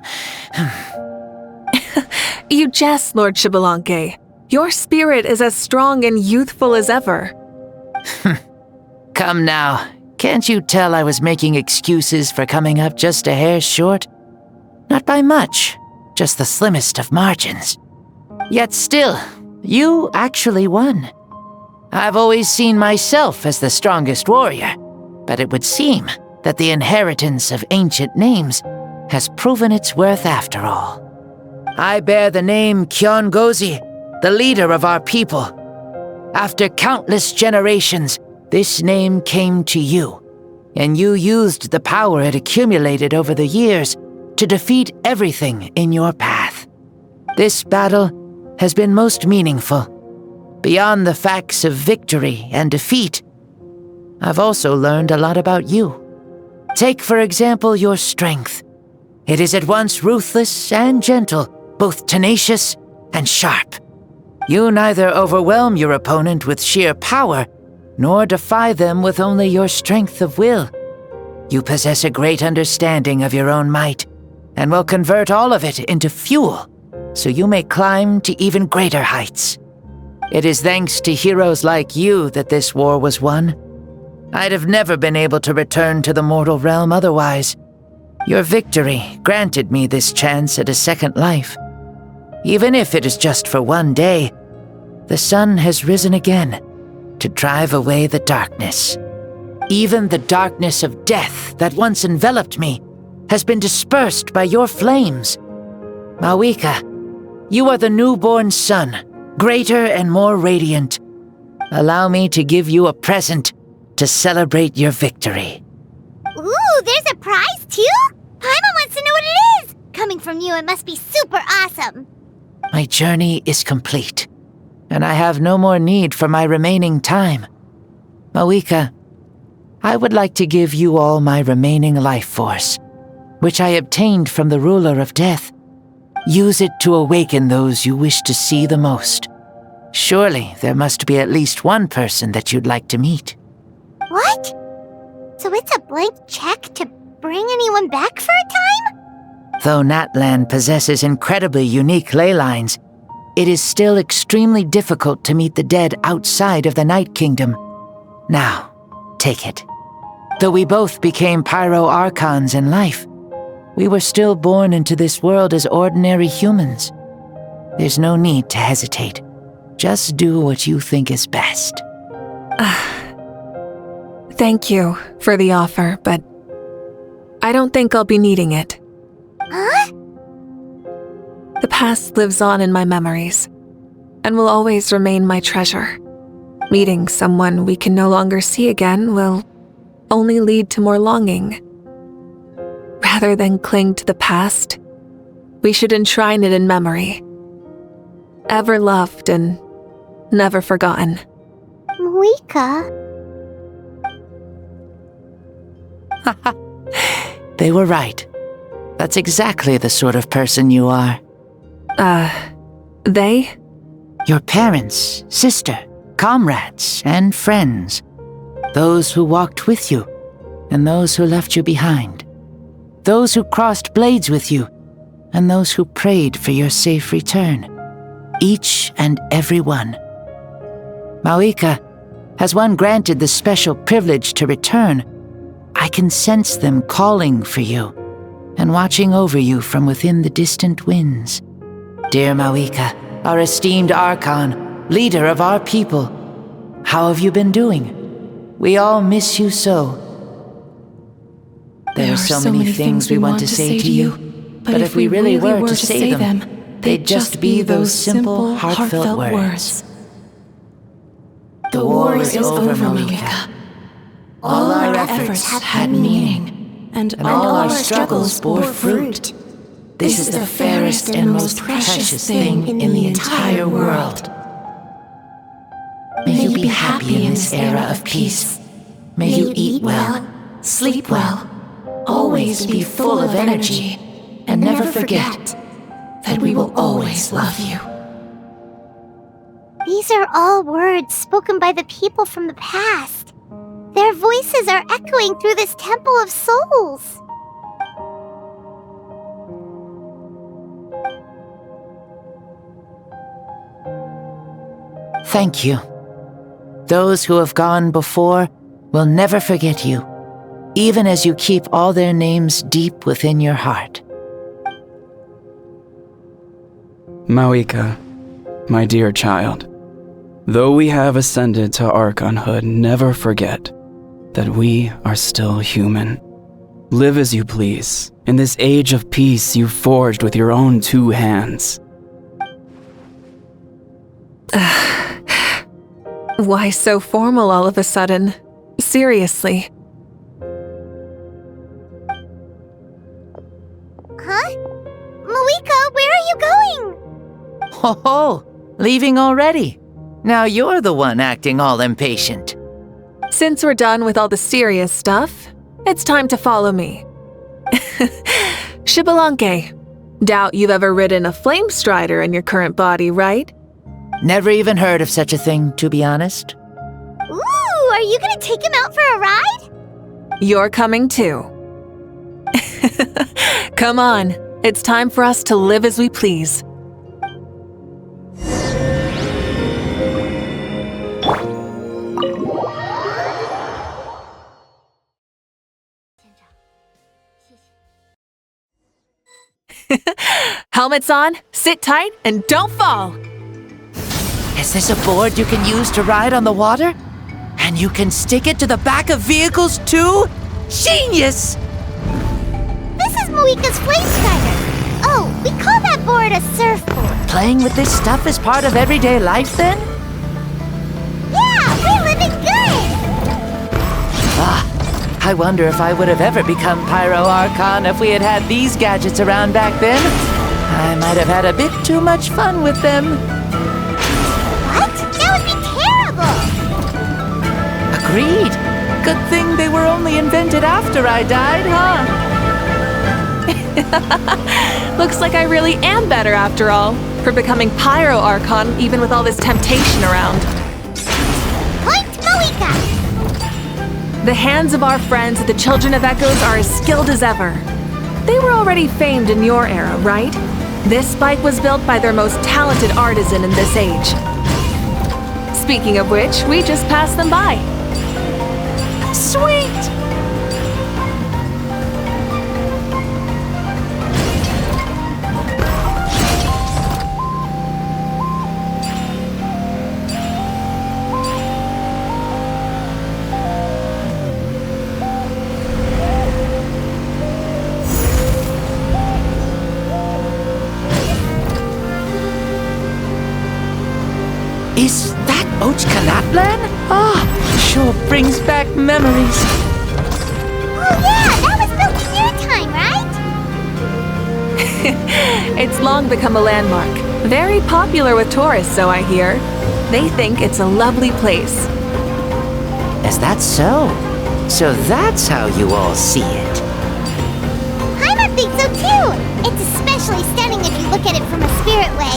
You jest, Lord Xbalanque. Your spirit is as strong and youthful as ever. Come now. Can't you tell I was making excuses for coming up just a hair short? Not by much, just the slimmest of margins. Yet still, you actually won. I've always seen myself as the strongest warrior, but it would seem that the inheritance of ancient names has proven its worth after all. I bear the name Kiongozi, the leader of our people. After countless generations, this name came to you, and you used the power it accumulated over the years to defeat everything in your path. This battle has been most meaningful. Beyond the facts of victory and defeat, I've also learned a lot about you. Take, for example, your strength. It is at once ruthless and gentle, both tenacious and sharp. You neither overwhelm your opponent with sheer power, nor defy them with only your strength of will. You possess a great understanding of your own might, and will convert all of it into fuel, so you may climb to even greater heights. It is thanks to heroes like you that this war was won. I'd have never been able to return to the mortal realm otherwise. Your victory granted me this chance at a second life. Even if it is just for one day, the sun has risen again to drive away the darkness. Even the darkness of death that once enveloped me has been dispersed by your flames. Mavuika, you are the newborn sun, greater and more radiant. Allow me to give you a present to celebrate your victory. Ooh, there's a prize too? Paimon wants to know what it is! Coming from you, it must be super awesome. My journey is complete, and I have no more need for my remaining time. Mavuika, I would like to give you all my remaining life force, which I obtained from the ruler of death. Use it to awaken those you wish to see the most. Surely there must be at least one person that you'd like to meet. What? So it's a blank check to bring anyone back for a time? Though Natlan possesses incredibly unique ley lines, it is still extremely difficult to meet the dead outside of the Night Kingdom. Now, take it. Though we both became Pyro Archons in life, we were still born into this world as ordinary humans. There's no need to hesitate. Just do what you think is best. Thank you for the offer, but I don't think I'll be needing it. Huh? The past lives on in my memories, and will always remain my treasure. Meeting someone we can no longer see again will only lead to more longing. Rather than cling to the past, we should enshrine it in memory. Ever loved and never forgotten. Mavuika? They were right. That's exactly the sort of person you are. They? Your parents, sister, comrades, and friends. Those who walked with you, and those who left you behind. Those who crossed blades with you, and those who prayed for your safe return. Each and every one. Mavuika, has one granted the special privilege to return, I can sense them calling for you, and watching over you from within the distant winds. Dear Mavuika, our esteemed Archon, leader of our people, how have you been doing? We all miss you so. There are so many things we want to say to you, but if we really were to say them, they'd just be those simple, heartfelt words. The war is over, Mavuika. All our efforts had meaning, and all our struggles bore fruit. This is the fairest and most precious thing in the entire world. May you be happy in this era of peace. May you eat well, sleep well, always be full of energy, and never forget that we will always love you. These are all words spoken by the people from the past. Their voices are echoing through this Temple of Souls. Thank you. Those who have gone before will never forget you, even as you keep all their names deep within your heart. Mavuika, my dear child, though we have ascended to Archonhood, never forget that we are still human. Live as you please, in this age of peace you forged with your own 2 hands. Why so formal all of a sudden? Seriously. Huh? Mavuika, where are you going? Ho ho! Leaving already? Now you're the one acting all impatient. Since we're done with all the serious stuff, it's time to follow me. Xbalanque, doubt you've ever ridden a flame strider in your current body, right? Never even heard of such a thing, to be honest. Ooh, are you gonna take him out for a ride? You're coming too. Come on, it's time for us to live as we please. Helmets on, sit tight, and don't fall! Is this a board you can use to ride on the water? And you can stick it to the back of vehicles too? Genius! This is Mavuika's flame strider. Oh, we call that board a surfboard. Playing with this stuff is part of everyday life then? Yeah, we're living good! I wonder if I would have ever become Pyro Archon if we had had these gadgets around back then. I might have had a bit too much fun with them. What? That would be terrible! Agreed. Good thing they were only invented after I died, huh? Looks like I really am better after all, for becoming Pyro Archon even with all this temptation around. Point Mavuika! The hands of our friends, the Children of Echoes, are as skilled as ever. They were already famed in your era, right? This bike was built by their most talented artisan in this age. Speaking of which, we just passed them by. Sweet! Is that Ochkanatlan? Ah, sure brings back memories. Oh yeah, that was built in your time, right? It's long become a landmark. Very popular with tourists, so I hear. They think it's a lovely place. Is that so? So that's how you all see it. Paimon thinks so too! It's especially stunning if you look at it from a spirit way.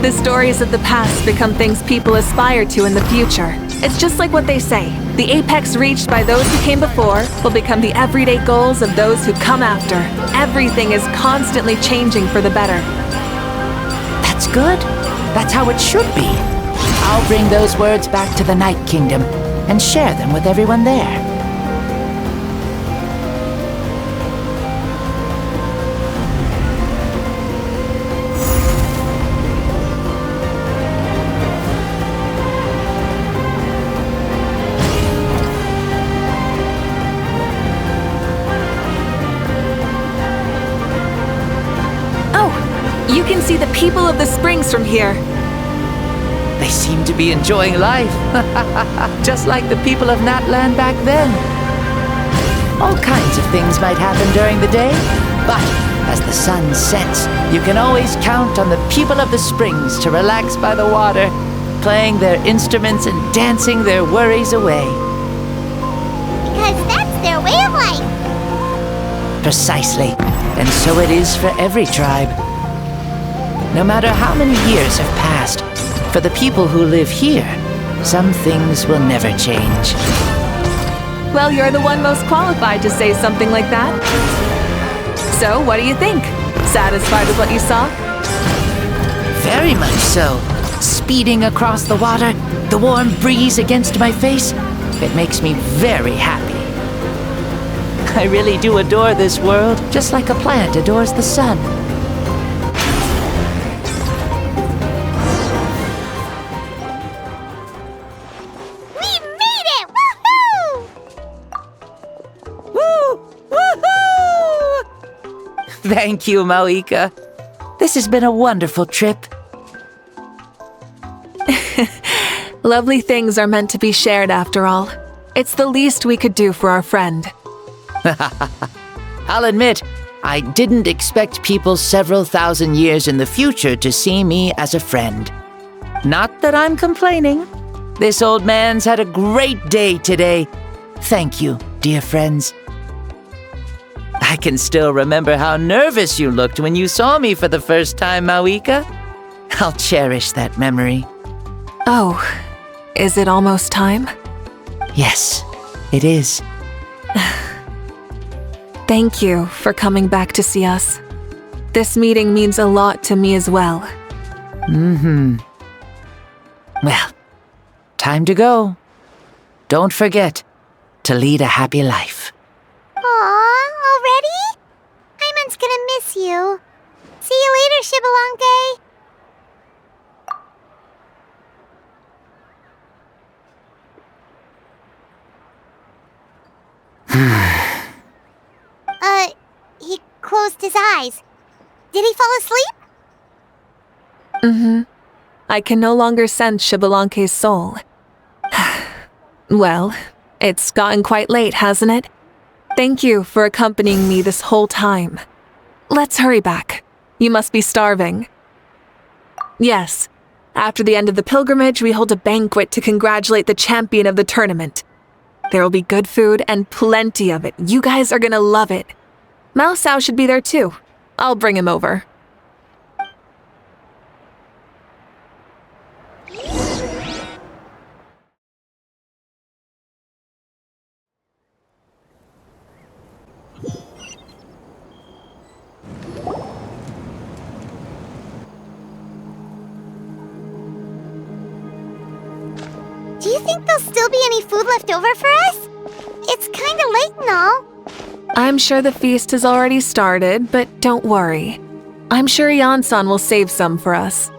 The stories of the past become things people aspire to in the future. It's just like what they say. The apex reached by those who came before will become the everyday goals of those who come after. Everything is constantly changing for the better. That's good. That's how it should be. I'll bring those words back to the Night Kingdom and share them with everyone there. You can see the people of the springs from here. They seem to be enjoying life, just like the people of Natland back then. All kinds of things might happen during the day, but as the sun sets, you can always count on the people of the springs to relax by the water, playing their instruments and dancing their worries away. Because that's their way of life. Precisely, and so it is for every tribe. No matter how many years have passed, for the people who live here, some things will never change. Well, you're the one most qualified to say something like that. So, what do you think? Satisfied with what you saw? Very much so. Speeding across the water, the warm breeze against my face, it makes me very happy. I really do adore this world, just like a plant adores the sun. Thank you, Mavuika. This has been a wonderful trip. Lovely things are meant to be shared after all. It's the least we could do for our friend. I'll admit, I didn't expect people several thousand years in the future to see me as a friend. Not that I'm complaining. This old man's had a great day today. Thank you, dear friends. I can still remember how nervous you looked when you saw me for the first time, Mavuika. I'll cherish that memory. Oh, is it almost time? Yes, it is. Thank you for coming back to see us. This meeting means a lot to me as well. Well, time to go. Don't forget to lead a happy life. Aww, already? Paimon's gonna closed his eyes. Did he fall asleep? Mm-hmm. I can no longer sense Xbalanque's soul. Well, it's gotten quite late, hasn't it? Thank you for accompanying me this whole time. Let's hurry back. You must be starving. Yes. After the end of the pilgrimage, we hold a banquet to congratulate the champion of the tournament. There will be good food and plenty of it. You guys are gonna love it. Mao Sao should be there too. I'll bring him over. Do you think there'll still be any food left over for us? It's kinda late and all. I'm sure the feast has already started, but don't worry. I'm sure Yan-san will save some for us.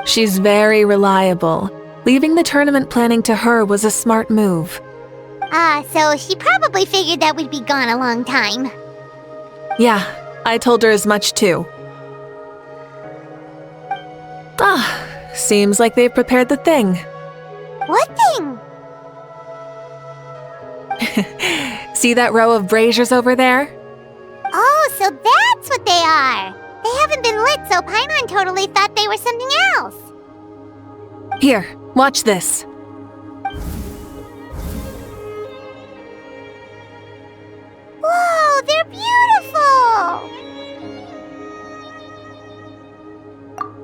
She's very reliable. Leaving the tournament planning to her was a smart move. So she probably figured that we'd be gone a long time. Yeah, I told her as much too. Seems like they've prepared the thing. What thing? See that row of braziers over there? Oh, so that's what they are! They haven't been lit, so Paimon totally thought they were something else. Here, watch this. Whoa, they're beautiful!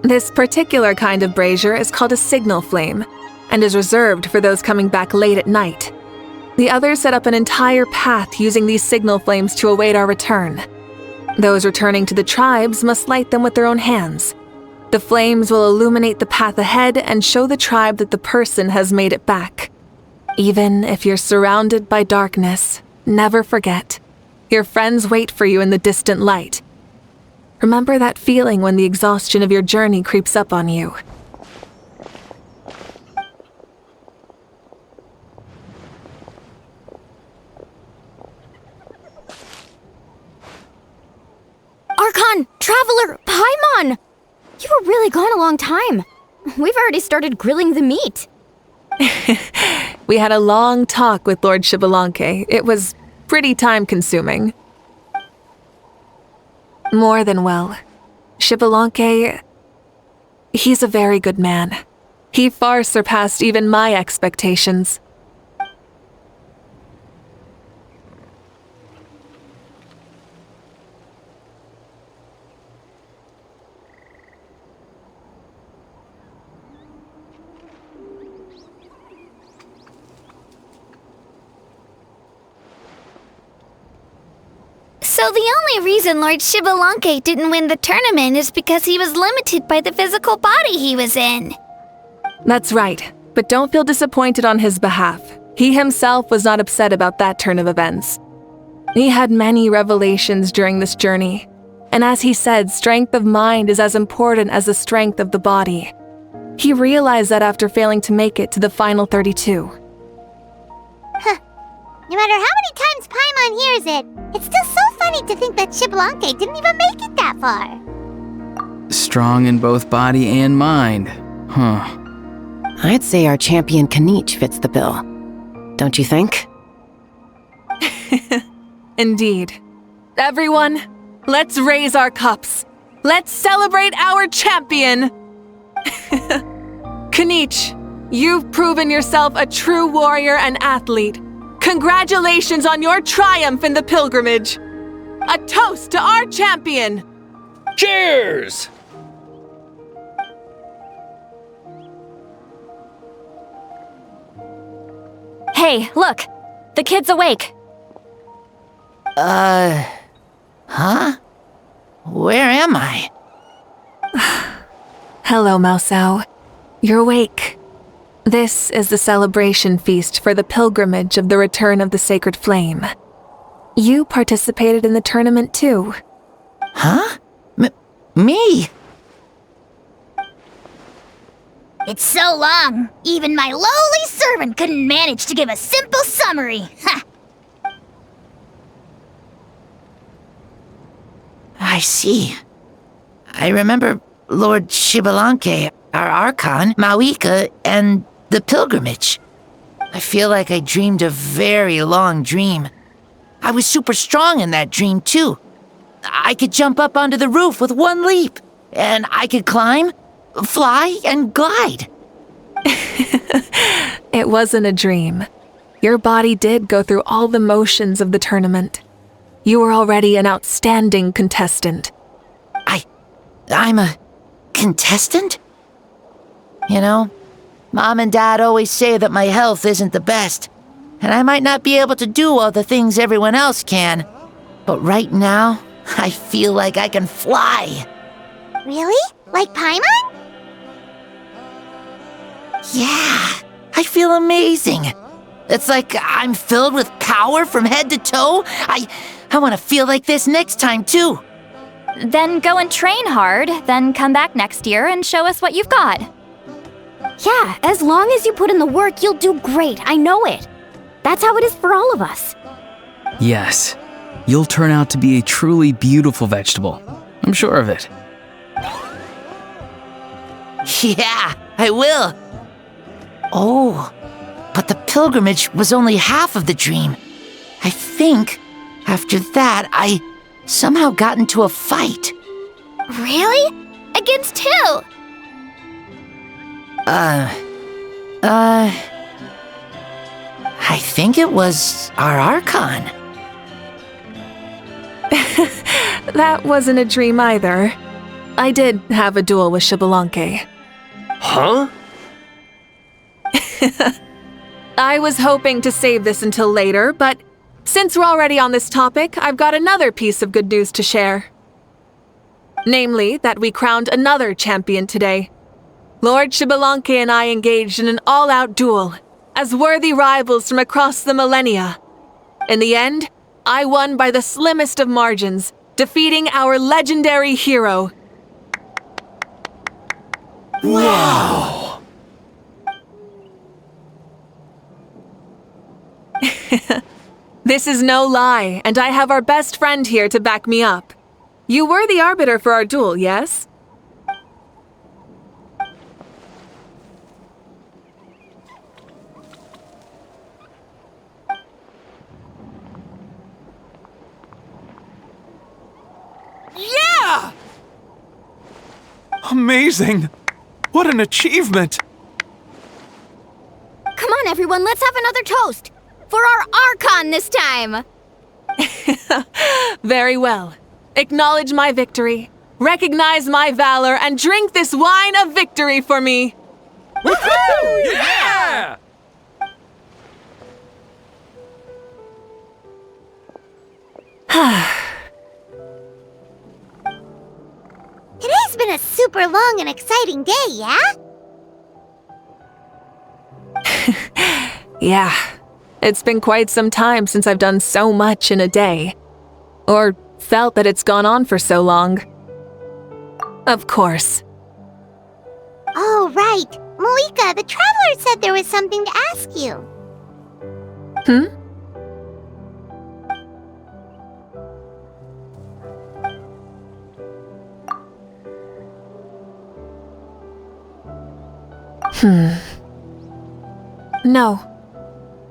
This particular kind of brazier is called a signal flame, and is reserved for those coming back late at night. The others set up an entire path using these signal flames to await our return. Those returning to the tribes must light them with their own hands. The flames will illuminate the path ahead and show the tribe that the person has made it back. Even if you're surrounded by darkness, never forget. Your friends wait for you in the distant light. Remember that feeling when the exhaustion of your journey creeps up on you. Archon! Traveler! Paimon! You were really gone a long time. We've already started grilling the meat. We had a long talk with Lord Xbalanque. It was pretty time-consuming. More than well. Xbalanque, he's a very good man. He far surpassed even my expectations. So the only reason Lord Xbalanque didn't win the tournament is because he was limited by the physical body he was in. That's right, but don't feel disappointed on his behalf. He himself was not upset about that turn of events. He had many revelations during this journey, and as he said, strength of mind is as important as the strength of the body. He realized that after failing to make it to the final 32. No matter how many times Paimon hears it, it's still so funny to think that Xbalanque didn't even make it that far. Strong in both body and mind. Huh. I'd say our champion Kanich fits the bill. Don't you think? Indeed. Everyone, let's raise our cups. Let's celebrate our champion! Kanich, you've proven yourself a true warrior and athlete. Congratulations on your triumph in the pilgrimage! A toast to our champion! Cheers! Hey, look! The kid's awake! Huh? Where am I? Hello, Mao Sao. You're awake. This is the celebration feast for the pilgrimage of the return of the sacred flame. You participated in the tournament too. Huh? Me? It's so long, even my lowly servant couldn't manage to give a simple summary. Ha! I see. I remember Lord Shibalanke, our Archon, Mavuika, and the pilgrimage. I feel like I dreamed a very long dream. I was super strong in that dream, too. I could jump up onto the roof with one leap, and I could climb, fly, and glide. It wasn't a dream. Your body did go through all the motions of the tournament. You were already an outstanding contestant. I'm a contestant? You know, Mom and Dad always say that my health isn't the best, and I might not be able to do all the things everyone else can. But right now, I feel like I can fly. Really? Like Paimon? Yeah, I feel amazing. It's like I'm filled with power from head to toe. I want to feel like this next time, too. Then go and train hard, then come back next year and show us what you've got. Yeah, as long as you put in the work, you'll do great. I know it. That's how it is for all of us. Yes, you'll turn out to be a truly beautiful vegetable. I'm sure of it. Yeah, I will. Oh, but the pilgrimage was only half of the dream. I think after that, I somehow got into a fight. Really? Against who? I think it was our Archon. That wasn't a dream either. I did have a duel with Shibalanke. Huh? I was hoping to save this until later, but since we're already on this topic, I've got another piece of good news to share. Namely, that we crowned another champion today. Lord Shibalanke and I engaged in an all-out duel, as worthy rivals from across the millennia. In the end, I won by the slimmest of margins, defeating our legendary hero. Wow! This is no lie, and I have our best friend here to back me up. You were the arbiter for our duel, yes? Yeah! Amazing! What an achievement! Come on, everyone, let's have another toast. For our Archon this time! Very well. Acknowledge my victory, recognize my valor, and drink this wine of victory for me! Woohoo! Yeah! Today's been a super long and exciting day, yeah? Yeah, it's been quite some time since I've done so much in a day. Or felt that it's gone on for so long. Of course. Oh, right. Mavuika, the traveler said there was something to ask you. Hmm? No.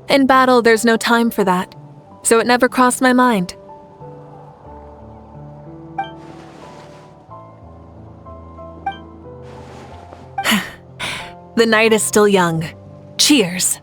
In battle, there's no time for that, so it never crossed my mind. The night is still young. Cheers.